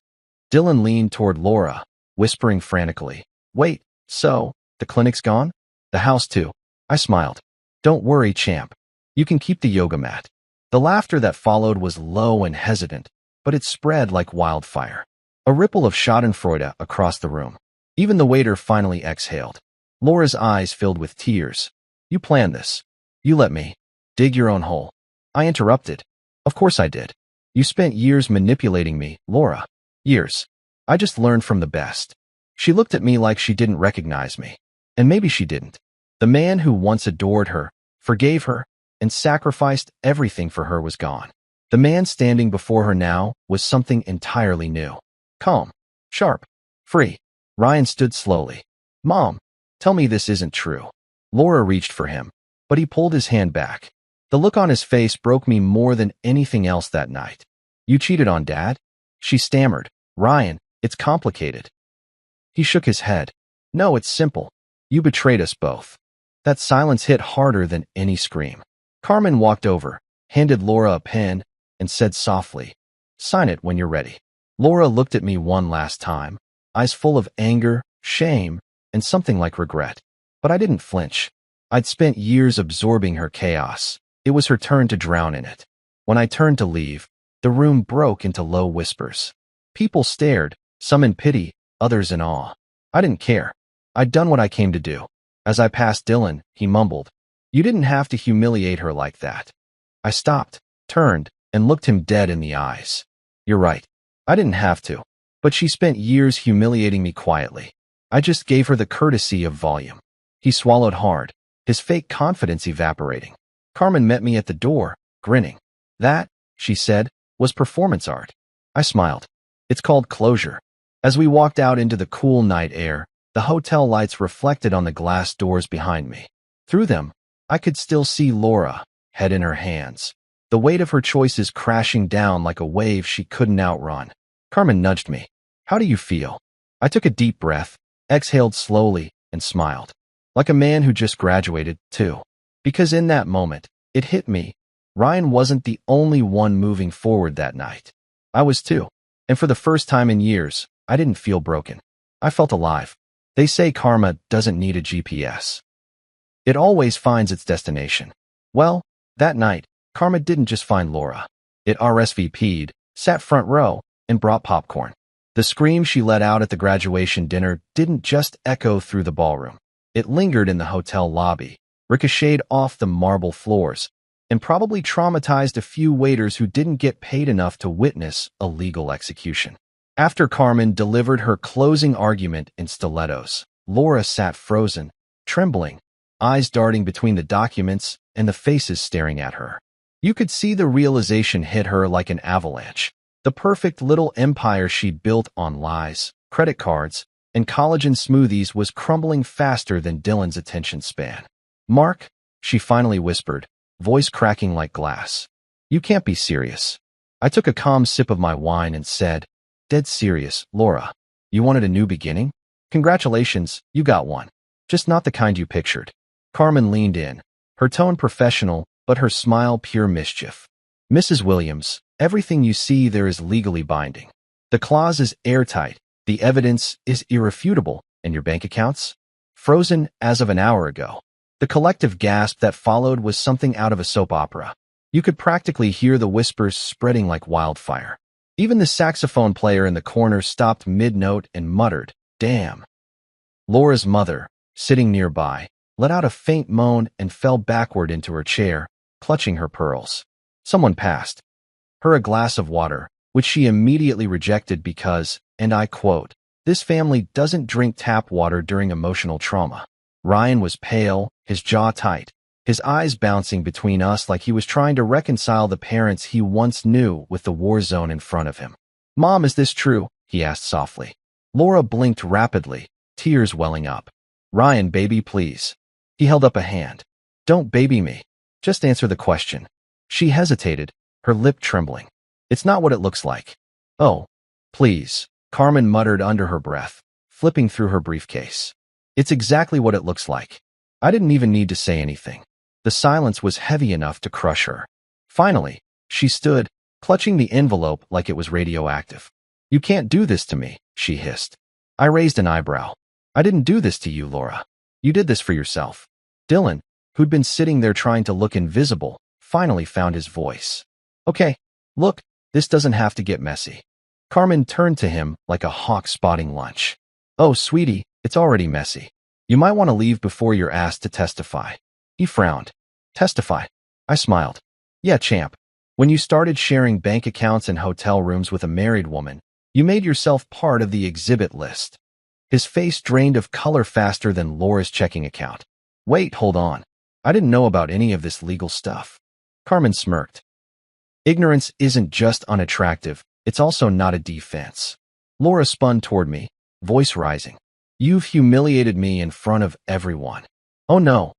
Dylan leaned toward Laura, whispering frantically, Wait, so, the clinic's gone? The house too. I smiled. Don't worry, champ. You can keep the yoga mat. The laughter that followed was low and hesitant, but it spread like wildfire. A ripple of schadenfreude across the room. Even the waiter finally exhaled. Laura's eyes filled with tears. You planned this. You let me. Dig your own hole. I interrupted. Of course I did. You spent years manipulating me, Laura. Years. I just learned from the best. She looked at me like she didn't recognize me. And maybe she didn't. The man who once adored her, forgave her, and sacrificed everything for her was gone. The man standing before her now was something entirely new. Calm, sharp, free. Ryan stood slowly. Mom, tell me this isn't true. Laura reached for him, but he pulled his hand back. The look on his face broke me more than anything else that night. You cheated on Dad? She stammered. Ryan, it's complicated. He shook his head. No, it's simple. You betrayed us both. That silence hit harder than any scream. Carmen walked over, handed Laura a pen, and said softly, sign it when you're ready. Laura looked at me one last time, eyes full of anger, shame, and something like regret. But I didn't flinch. I'd spent years absorbing her chaos. It was her turn to drown in it. When I turned to leave, the room broke into low whispers. People stared, some in pity, others in awe. I didn't care. I'd done what I came to do. As I passed Dylan, he mumbled, you didn't have to humiliate her like that. I stopped, turned, and looked him dead in the eyes. You're right. I didn't have to. But she spent years humiliating me quietly. I just gave her the courtesy of volume. He swallowed hard, his fake confidence evaporating. Carmen met me at the door, grinning. That, she said, was performance art. I smiled. It's called closure. As we walked out into the cool night air, the hotel lights reflected on the glass doors behind me. Through them, I could still see Laura, head in her hands, the weight of her choices crashing down like a wave she couldn't outrun. Carmen nudged me. How do you feel? I took a deep breath, exhaled slowly, and smiled. Like a man who just graduated, too. Because in that moment, it hit me. Ryan wasn't the only one moving forward that night. I was too. And for the first time in years, I didn't feel broken. I felt alive. They say karma doesn't need a GPS. It always finds its destination. Well, that night, karma didn't just find Laura. It RSVP'd, sat front row, and brought popcorn. The scream she let out at the graduation dinner didn't just echo through the ballroom. It lingered in the hotel lobby, ricocheted off the marble floors, and probably traumatized a few waiters who didn't get paid enough to witness a legal execution. After Carmen delivered her closing argument in stilettos, Laura sat frozen, trembling, eyes darting between the documents and the faces staring at her. You could see the realization hit her like an avalanche. The perfect little empire she'd built on lies, credit cards, and collagen smoothies was crumbling faster than Dylan's attention span. Mark, she finally whispered, voice cracking like glass. You can't be serious. I took a calm sip of my wine and said, dead serious, Laura. You wanted a new beginning? Congratulations, you got one. Just not the kind you pictured. Carmen leaned in, her tone professional, but her smile pure mischief. Mrs. Williams, everything you see there is legally binding. The clause is airtight, the evidence is irrefutable, and your bank accounts? Frozen as of an hour ago. The collective gasp that followed was something out of a soap opera. You could practically hear the whispers spreading like wildfire. Even the saxophone player in the corner stopped mid-note and muttered, damn. Laura's mother, sitting nearby, let out a faint moan and fell backward into her chair, clutching her pearls. Someone passed her a glass of water, which she immediately rejected because, and I quote, this family doesn't drink tap water during emotional trauma. Ryan was pale, his jaw tight, his eyes bouncing between us like he was trying to reconcile the parents he once knew with the war zone in front of him. Mom, is this true? He asked softly. Laura blinked rapidly, tears welling up. Ryan, baby, please. He held up a hand. Don't baby me. Just answer the question. She hesitated, her lip trembling. It's not what it looks like. Oh, please, Carmen muttered under her breath, flipping through her briefcase. It's exactly what it looks like. I didn't even need to say anything. The silence was heavy enough to crush her. Finally, she stood, clutching the envelope like it was radioactive. You can't do this to me, she hissed. I raised an eyebrow. I didn't do this to you, Laura. You did this for yourself. Dylan, who'd been sitting there trying to look invisible, finally found his voice. Okay, look, this doesn't have to get messy. Carmen turned to him like a hawk spotting lunch. Oh, sweetie, it's already messy. You might want to leave before you're asked to testify. He frowned. Testify. I smiled. Yeah, champ. When you started sharing bank accounts and hotel rooms with a married woman, you made yourself part of the exhibit list. His face drained of color faster than Laura's checking account. Wait, hold on. I didn't know about any of this legal stuff. Carmen smirked. Ignorance isn't just unattractive, it's also not a defense. Laura spun toward me, voice rising. You've humiliated me in front of everyone. Oh no,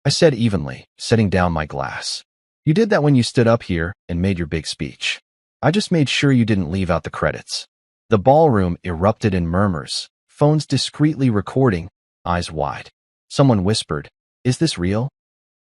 I said evenly, setting down my glass. You did that when you stood up here and made your big speech. I just made sure you didn't leave out the credits. The ballroom erupted in murmurs, phones discreetly recording, eyes wide. Someone whispered, "Is this real?"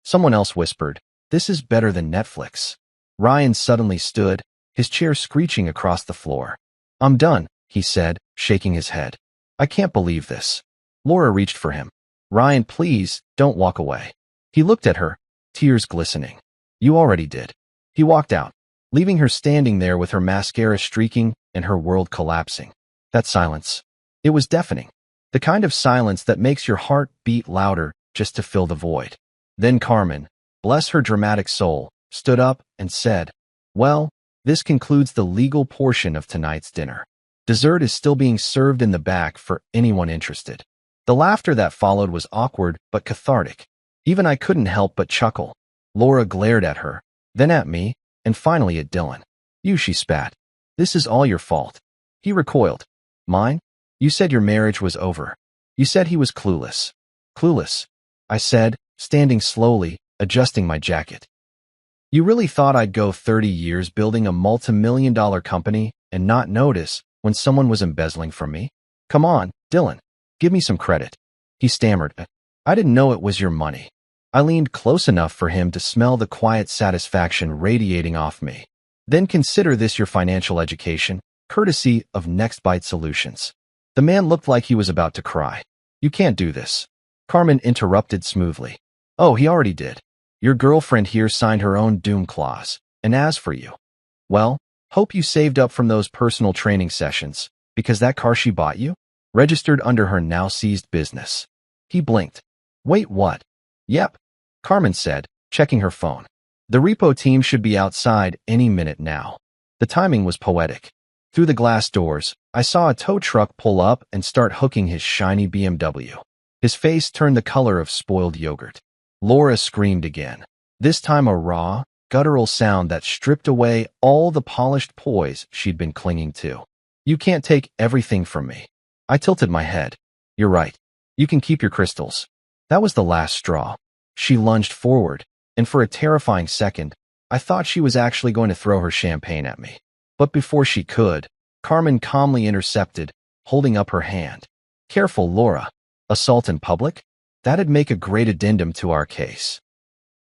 Someone else whispered, "This is better than Netflix." Ryan suddenly stood, his chair screeching across the floor. "I'm done," he said, shaking his head. "I can't believe this." Laura reached for him. "Ryan, please, don't walk away." He looked at her, tears glistening. "You already did." He walked out, leaving her standing there with her mascara streaking and her world collapsing. That silence. It was deafening. The kind of silence that makes your heart beat louder just to fill the void. Then Carmen, bless her dramatic soul, stood up and said, "Well, this concludes the legal portion of tonight's dinner. Dessert is still being served in the back for anyone interested." The laughter that followed was awkward but cathartic. Even I couldn't help but chuckle. Laura glared at her, then at me, and finally at Dylan. "You," she spat. "This is all your fault." He recoiled. "Mine? You said your marriage was over. You said he was clueless." "Clueless," I said, standing slowly, adjusting my jacket. "You really thought I'd go 30 years building a multi-million-dollar company and not notice when someone was embezzling from me? Come on, Dylan, give me some credit." He stammered, "I didn't know it was your money." I leaned close enough for him to smell the quiet satisfaction radiating off me. "Then consider this your financial education, courtesy of Next Bite Solutions." The man looked like he was about to cry. "You can't do this." Carmen interrupted smoothly. "Oh, he already did. Your girlfriend here signed her own doom clause. And as for you, well, hope you saved up from those personal training sessions, because that car she bought you, registered under her now-seized business." He blinked. "Wait, what?" "Yep," Carmen said, checking her phone. "The repo team should be outside any minute now." The timing was poetic. Through the glass doors, I saw a tow truck pull up and start hooking his shiny BMW. His face turned the color of spoiled yogurt. Laura screamed again, this time a raw, guttural sound that stripped away all the polished poise she'd been clinging to. "You can't take everything from me." I tilted my head. "You're right. You can keep your crystals." That was the last straw. She lunged forward, and for a terrifying second, I thought she was actually going to throw her champagne at me. But before she could, Carmen calmly intercepted, holding up her hand. "Careful, Laura. Assault in public? That'd make a great addendum to our case."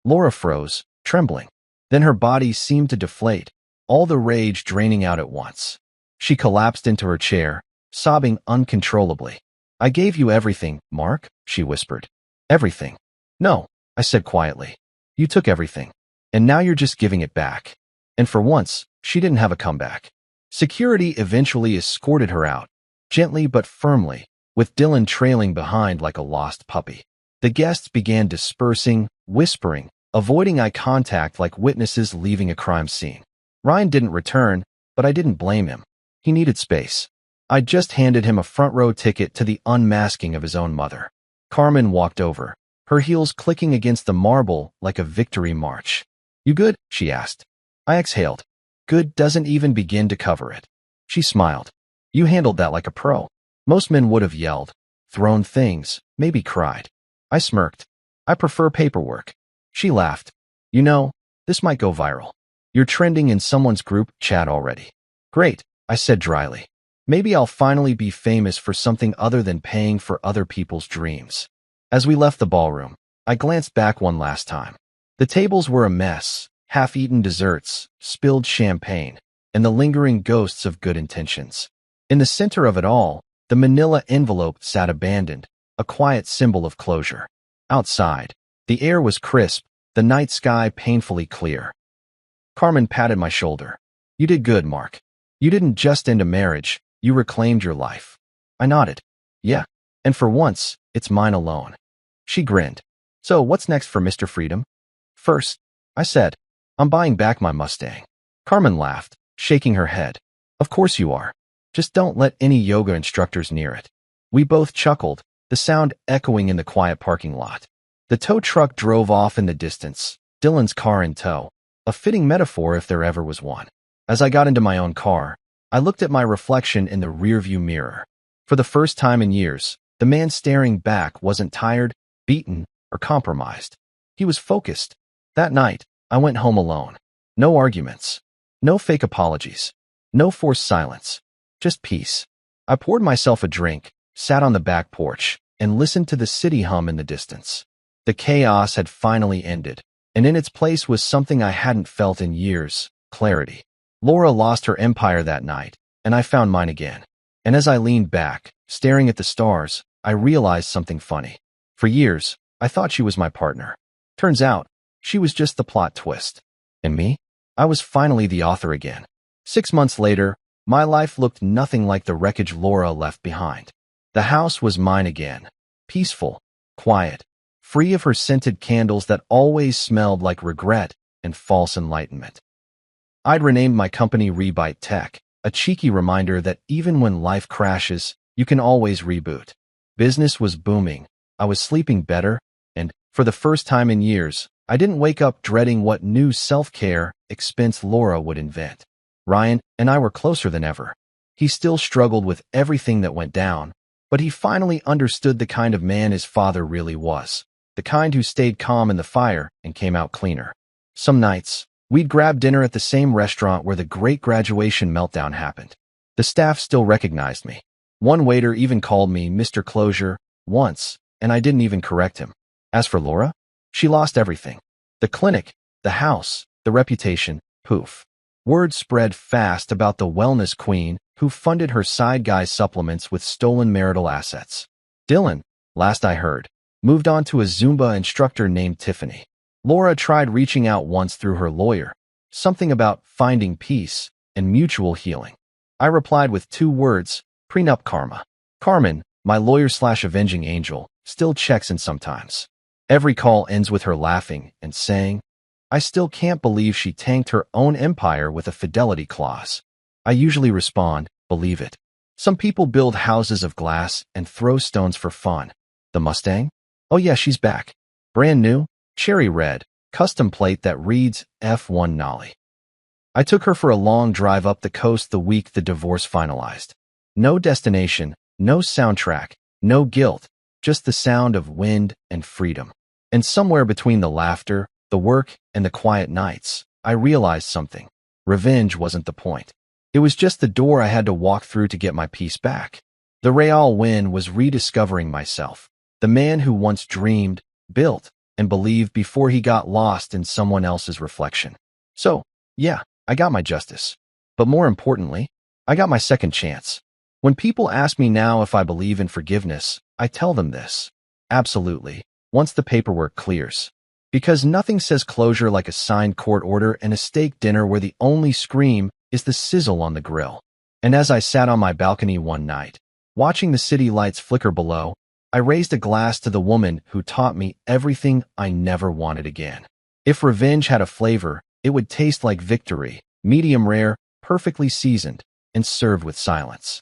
Laura froze, trembling. Then her body seemed to deflate, all the rage draining out at once. She collapsed into her chair, sobbing uncontrollably. "I gave you everything, Mark," she whispered. "Everything." "No," I said quietly. "You took everything. And now you're just giving it back." And for once, she didn't have a comeback. Security eventually escorted her out, gently but firmly, with Dylan trailing behind like a lost puppy. The guests began dispersing, whispering, avoiding eye contact like witnesses leaving a crime scene. Ryan didn't return, but I didn't blame him. He needed space. I'd just handed him a front-row ticket to the unmasking of his own mother. Carmen walked over, her heels clicking against the marble like a victory march. "You good?" she asked. I exhaled. Good doesn't even begin to cover it. She smiled. "You handled that like a pro." Most men would have yelled, thrown things, maybe cried. I smirked. "I prefer paperwork." She laughed. "You know, this might go viral. You're trending in someone's group chat already." "Great," I said dryly. "Maybe I'll finally be famous for something other than paying for other people's dreams." As we left the ballroom, I glanced back one last time. The tables were a mess, half-eaten desserts, spilled champagne, and the lingering ghosts of good intentions. In the center of it all, the manila envelope sat abandoned, a quiet symbol of closure. Outside, the air was crisp, the night sky painfully clear. Carmen patted my shoulder. "You did good, Mark. You didn't just end a marriage, you reclaimed your life." I nodded. "Yeah, and for once, it's mine alone." She grinned. "So what's next for Mr. Freedom?" "First," I said, "I'm buying back my Mustang." Carmen laughed, shaking her head. "Of course you are. Just don't let any yoga instructors near it." We both chuckled, the sound echoing in the quiet parking lot. The tow truck drove off in the distance, Dylan's car in tow, a fitting metaphor if there ever was one. As I got into my own car, I looked at my reflection in the rearview mirror. For the first time in years, the man staring back wasn't tired, beaten, or compromised. He was focused. That night, I went home alone. No arguments. No fake apologies. No forced silence. Just peace. I poured myself a drink, sat on the back porch, and listened to the city hum in the distance. The chaos had finally ended, and in its place was something I hadn't felt in years: clarity. Laura lost her empire that night, and I found mine again. And as I leaned back, staring at the stars, I realized something funny. For years, I thought she was my partner. Turns out, she was just the plot twist. And me? I was finally the author again. 6 months later, my life looked nothing like the wreckage Laura left behind. The house was mine again. Peaceful, quiet, free of her scented candles that always smelled like regret and false enlightenment. I'd renamed my company Rebyte Tech, a cheeky reminder that even when life crashes, you can always reboot. Business was booming, I was sleeping better, and, for the first time in years, I didn't wake up dreading what new self-care expense Laura would invent. Ryan and I were closer than ever. He still struggled with everything that went down, but he finally understood the kind of man his father really was, the kind who stayed calm in the fire and came out cleaner. Some nights, we'd grab dinner at the same restaurant where the great graduation meltdown happened. The staff still recognized me. One waiter even called me Mr. Closure once, and I didn't even correct him. As for Laura, she lost everything. The clinic, the house, the reputation, poof. Word spread fast about the wellness queen who funded her side guy supplements with stolen marital assets. Dylan, last I heard, moved on to a Zumba instructor named Tiffany. Laura tried reaching out once through her lawyer, something about finding peace and mutual healing. I replied with 2 words: prenup karma. Carmen, my lawyer/avenging angel, still checks in sometimes. Every call ends with her laughing and saying, "I still can't believe she tanked her own empire with a fidelity clause." I usually respond, "Believe it." Some people build houses of glass and throw stones for fun. The Mustang? Oh yeah, she's back. Brand new, cherry red, custom plate that reads F1 Nolly. I took her for a long drive up the coast the week the divorce finalized. No destination, no soundtrack, no guilt, just the sound of wind and freedom. And somewhere between the laughter, the work, and the quiet nights, I realized something. Revenge wasn't the point. It was just the door I had to walk through to get my peace back. The real win was rediscovering myself, the man who once dreamed, built, and believed before he got lost in someone else's reflection. So, yeah, I got my justice. But more importantly, I got my second chance. When people ask me now if I believe in forgiveness, I tell them this: absolutely, once the paperwork clears. Because nothing says closure like a signed court order and a steak dinner where the only scream is the sizzle on the grill. And as I sat on my balcony one night, watching the city lights flicker below, I raised a glass to the woman who taught me everything I never wanted again. If revenge had a flavor, it would taste like victory, medium rare, perfectly seasoned, and served with silence.